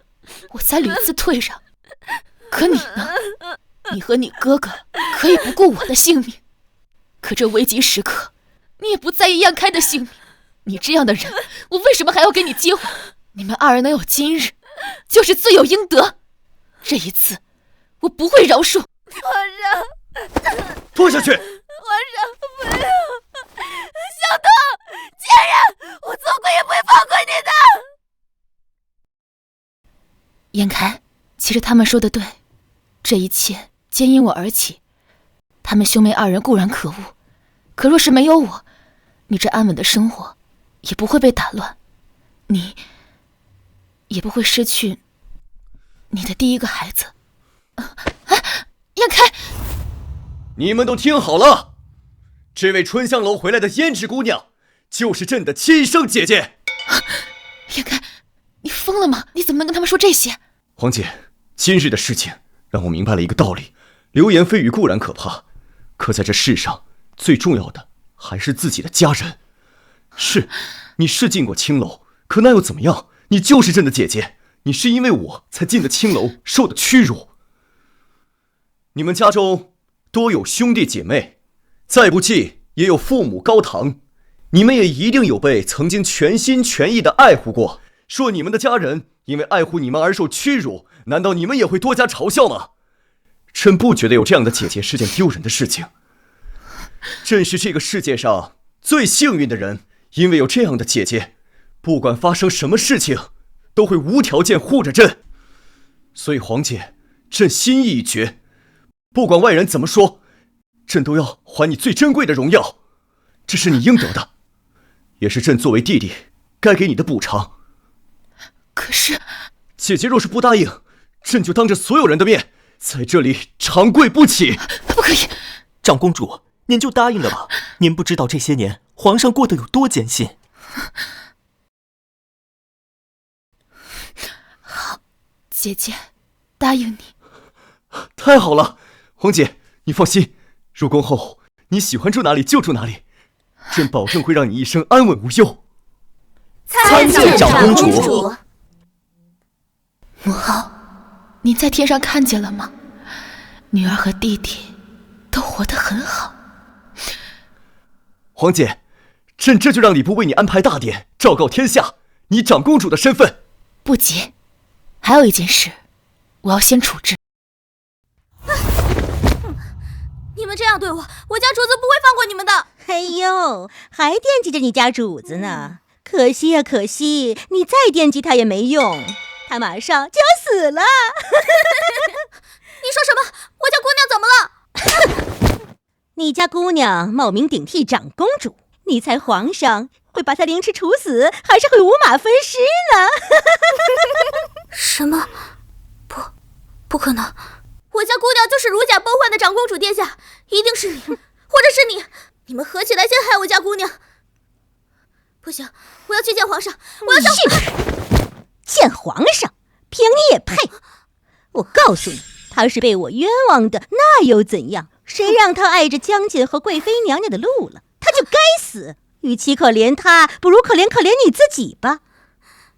我才屡次退让。可你呢？你和你哥哥可以不顾我的性命，可这危急时刻，你也不在意燕开的性命。你这样的人，我为什么还要给你机会？你们2人能有今日，就是罪有应得。这一次，我不会饶恕。皇上，拖下去！皇上，不要！小童，贱人，我做鬼也不会放过你的。燕开，其实他们说的对，这一切皆因我而起。他们兄妹2人固然可恶，可若是没有我，你这安稳的生活也不会被打乱，你也不会失去你的第一个孩子。燕开，你们都听好了，这位春香楼回来的胭脂姑娘，就是朕的亲生姐姐。燕开，你疯了吗？你怎么能跟他们说这些？皇姐，今日的事情让我明白了一个道理：流言蜚语固然可怕，可在这世上最重要的还是自己的家人。是，你是进过青楼，可那又怎么样？你就是朕的姐姐，你是因为我才进的青楼，受的屈辱。你们家中多有兄弟姐妹，再不济也有父母高堂，你们也一定有被曾经全心全意的爱护过。若你们的家人因为爱护你们而受屈辱，难道你们也会多加嘲笑吗？朕不觉得有这样的姐姐是件丢人的事情。朕是这个世界上最幸运的人，因为有这样的姐姐，不管发生什么事情，都会无条件护着朕。所以皇姐，朕心意已决，不管外人怎么说，朕都要还你最珍贵的荣耀，这是你应得的，也是朕作为弟弟该给你的补偿。可是，姐姐若是不答应，朕就当着所有人的面在这里长跪不起。不可以，长公主，您就答应了吧。您不知道这些年皇上过得有多艰辛。好，姐姐，答应你。太好了，皇姐，你放心，入宫后你喜欢住哪里就住哪里，朕保证会让你一生安稳无忧。参见长公主。母后，你在天上看见了吗？女儿和弟弟都活得很好。皇姐，朕这就让礼部为你安排大典，昭告天下你长公主的身份。不急，还有一件事，我要先处置。你们这样对我，我家主子不会放过你们的。哎呦，还惦记着你家主子呢，可惜呀，可惜，你再惦记他也没用，他马上就要死了。你说什么？我家姑娘怎么了？你家姑娘冒名顶替长公主，你猜皇上会把她凌迟处死，还是会五马分尸呢？什么？不可能！我家姑娘就是如假包换的长公主殿下，一定是你，或者是你，你们合起来陷害我家姑娘。不行，我要去见皇上，我要向见皇上，凭你也配？我告诉你，他是被我冤枉的，那又怎样？谁让他碍着江姐和贵妃娘娘的路了，他就该死。与其可怜他，不如可怜你自己吧。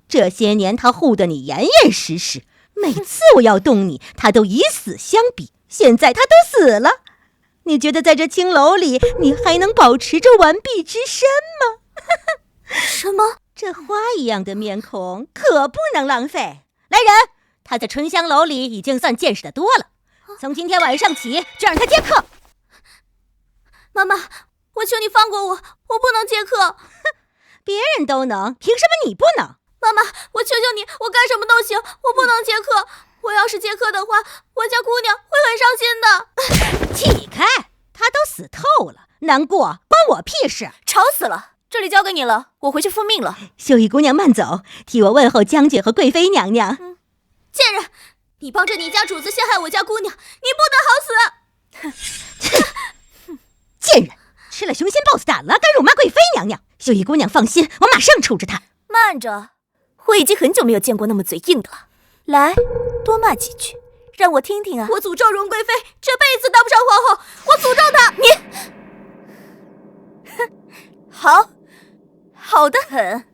这些年他护得你严严实实，每次我要动你，他都以死相逼。现在他都死了，你觉得在这青楼里，你还能保持着完璧之身吗？什么？这花一样的面孔可不能浪费。来人，他在春香楼里已经算见识的多了，从今天晚上起就让他接客。妈妈，我求你放过我，我不能接客。别人都能，凭什么你不能？妈妈，我求求你，我干什么都行，我不能接客。我要是接客的话，我家姑娘会很伤心的。起开，他都死透了，难过关我屁事。吵死了，这里交给你了，我回去复命了。秀姨姑娘慢走，替我问候江姐和贵妃娘娘。贱人，你帮着你家主子陷害我家姑娘，你不得好死！贱人，吃了雄心豹子胆了，敢辱骂贵妃娘娘！秀姨姑娘放心，我马上处置她。慢着，我已经很久没有见过那么嘴硬的了。来，多骂几句，让我听听啊！我诅咒容贵妃这辈子当不上皇后，我诅咒她！你，好，好得很。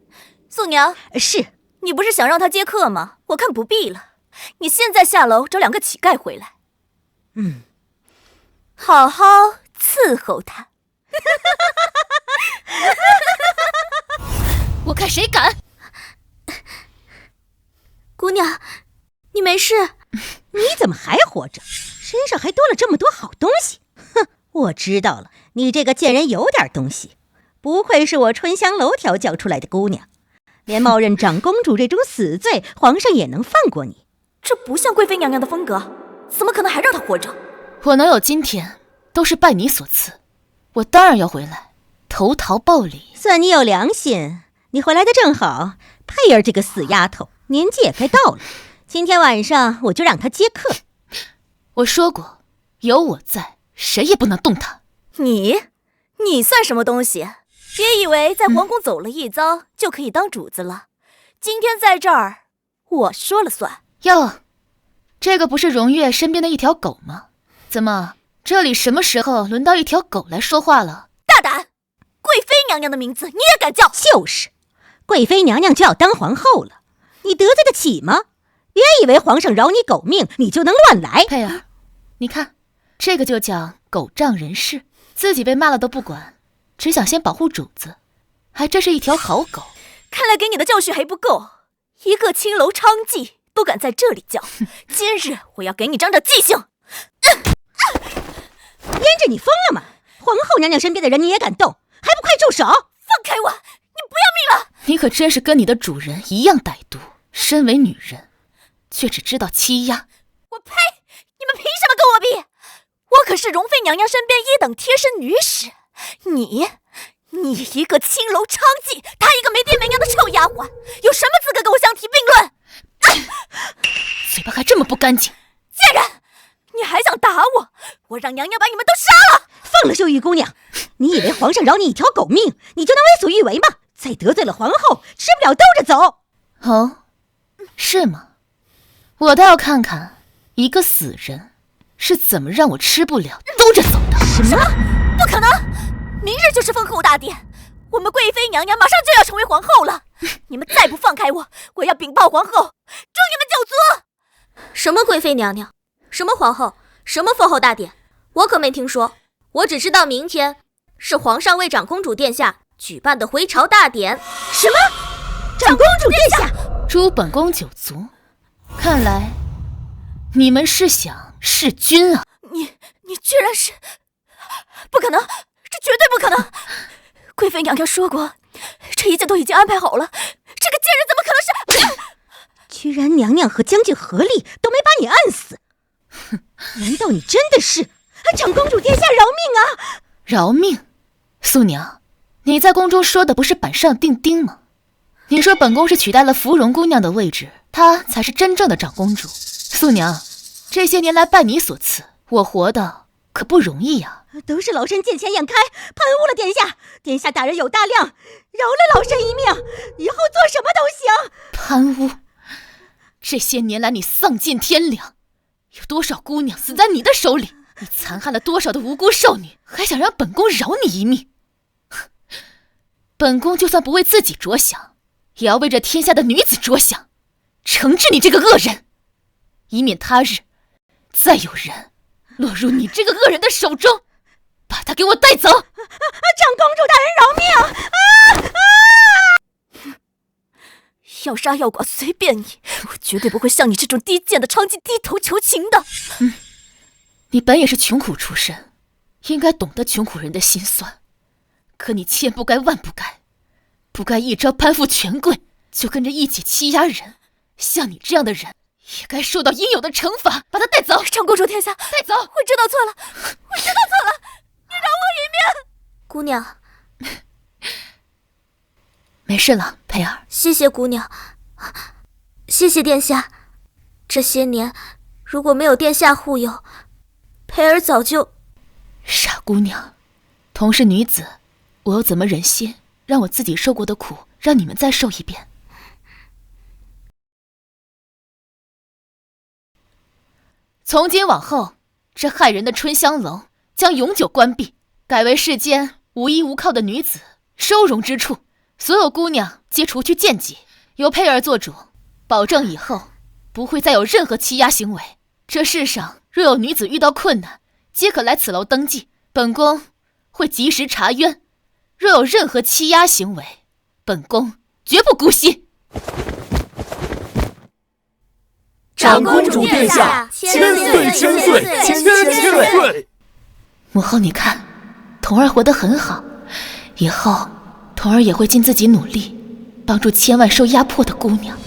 素娘，是你不是想让她接客吗？我看不必了，你现在下楼找2个乞丐回来，好好伺候她。我看谁敢！姑娘，你没事？你怎么还活着？身上还多了这么多好东西。哼，我知道了，你这个贱人有点东西，不愧是我春香楼调教出来的姑娘，连冒认长公主这种死罪，皇上也能放过你。这不像贵妃娘娘的风格，怎么可能还让她活着？我能有今天，都是拜你所赐，我当然要回来，投桃报李。算你有良心，你回来的正好。佩儿这个死丫头，年纪也该到了，今天晚上我就让她接客。我说过，有我在，谁也不能动她。你算什么东西？别以为在皇宫走了一遭，就可以当主子了。今天在这儿，我说了算。哟，这个不是荣月身边的一条狗吗？怎么，这里什么时候轮到一条狗来说话了？大胆！贵妃娘娘的名字你也敢叫？就是，贵妃娘娘就要当皇后了，你得罪得起吗？别以为皇上饶你狗命，你就能乱来。佩儿，你看，这个就叫狗仗人势，自己被骂了都不管，只想先保护主子，还真是一条好狗。看来给你的教训还不够，一个青楼娼妓都敢在这里叫，今日我要给你长长记性。胭脂，你疯了吗？皇后娘娘身边的人你也敢动，还不快住手！放开我！你不要命了！你可真是跟你的主人一样歹毒，身为女人，却只知道欺压。我呸！你们凭什么跟我比？我可是容妃娘娘身边一等贴身女使，你一个青楼娼妓，她一个没爹没娘的臭丫鬟，有什么资格跟我相提并论？嘴巴还这么不干净！贱人！你还想打我？我让娘娘把你们都杀了！放了秀玉姑娘，你以为皇上饶你一条狗命，你就能为所欲为吗？再得罪了皇后，吃不了兜着走。哦，是吗？我倒要看看一个死人是怎么让我吃不了兜着走的。什么？不可能！明日就是封后大典，我们贵妃娘娘马上就要成为皇后了。你们再不放开我，我要禀报皇后，诛你们九族！什么贵妃娘娘？什么皇后？什么封后大典？我可没听说。我只知道明天是皇上为长公主殿下举办的回朝大典。什么？长公主殿下？诛本宫九族？看来你们是想弑君啊！你居然是……不可能，这绝对不可能！贵妃娘娘说过，这一切都已经安排好了。这个贱人怎么可能是……居然娘娘和将军合力都没把你按死！难道你真的是长公主殿下饶命啊？饶命？素娘，你在宫中说的不是板上钉钉吗？你说本宫是取代了芙蓉姑娘的位置，她才是真正的长公主。素娘，这些年来拜你所赐，我活的可不容易呀。都是老身见钱眼开，贪污了殿下。殿下大人有大量，饶了老身一命，以后做什么都行。贪污？这些年来你丧尽天良，有多少姑娘死在你的手里？你残害了多少的无辜少女，还想让本宫饶你一命？本宫就算不为自己着想，也要为这天下的女子着想，惩治你这个恶人，以免他日再有人落入你这个恶人的手中。把他给我带走！长公主大人饶命！要杀要剐随便你，我绝对不会向你这种低贱的娼妓低头求情的。你本也是穷苦出身，应该懂得穷苦人的心酸，可你千不该万不该，不该一朝攀附权贵就跟着一起欺压人。像你这样的人也该受到应有的惩罚。把他带走！长公主殿下，带走！我知道错了，我知道错了，你饶我一命！姑娘，没事了，佩儿。谢谢姑娘，谢谢殿下。这些年如果没有殿下护佑，佩儿早就……傻姑娘，同是女子，我又怎么忍心让我自己受过的苦让你们再受一遍？从今往后，这害人的春香楼将永久关闭，改为世间无依无靠的女子收容之处。所有姑娘皆除去贱籍，由佩儿做主，保证以后不会再有任何欺压行为。这世上若有女子遇到困难，皆可来此楼登记，本宫会及时查冤。若有任何欺压行为，本宫绝不姑息。长公主殿下，千岁千岁千岁！母后，你看，童儿活得很好，以后童儿也会尽自己努力，帮助千万受压迫的姑娘。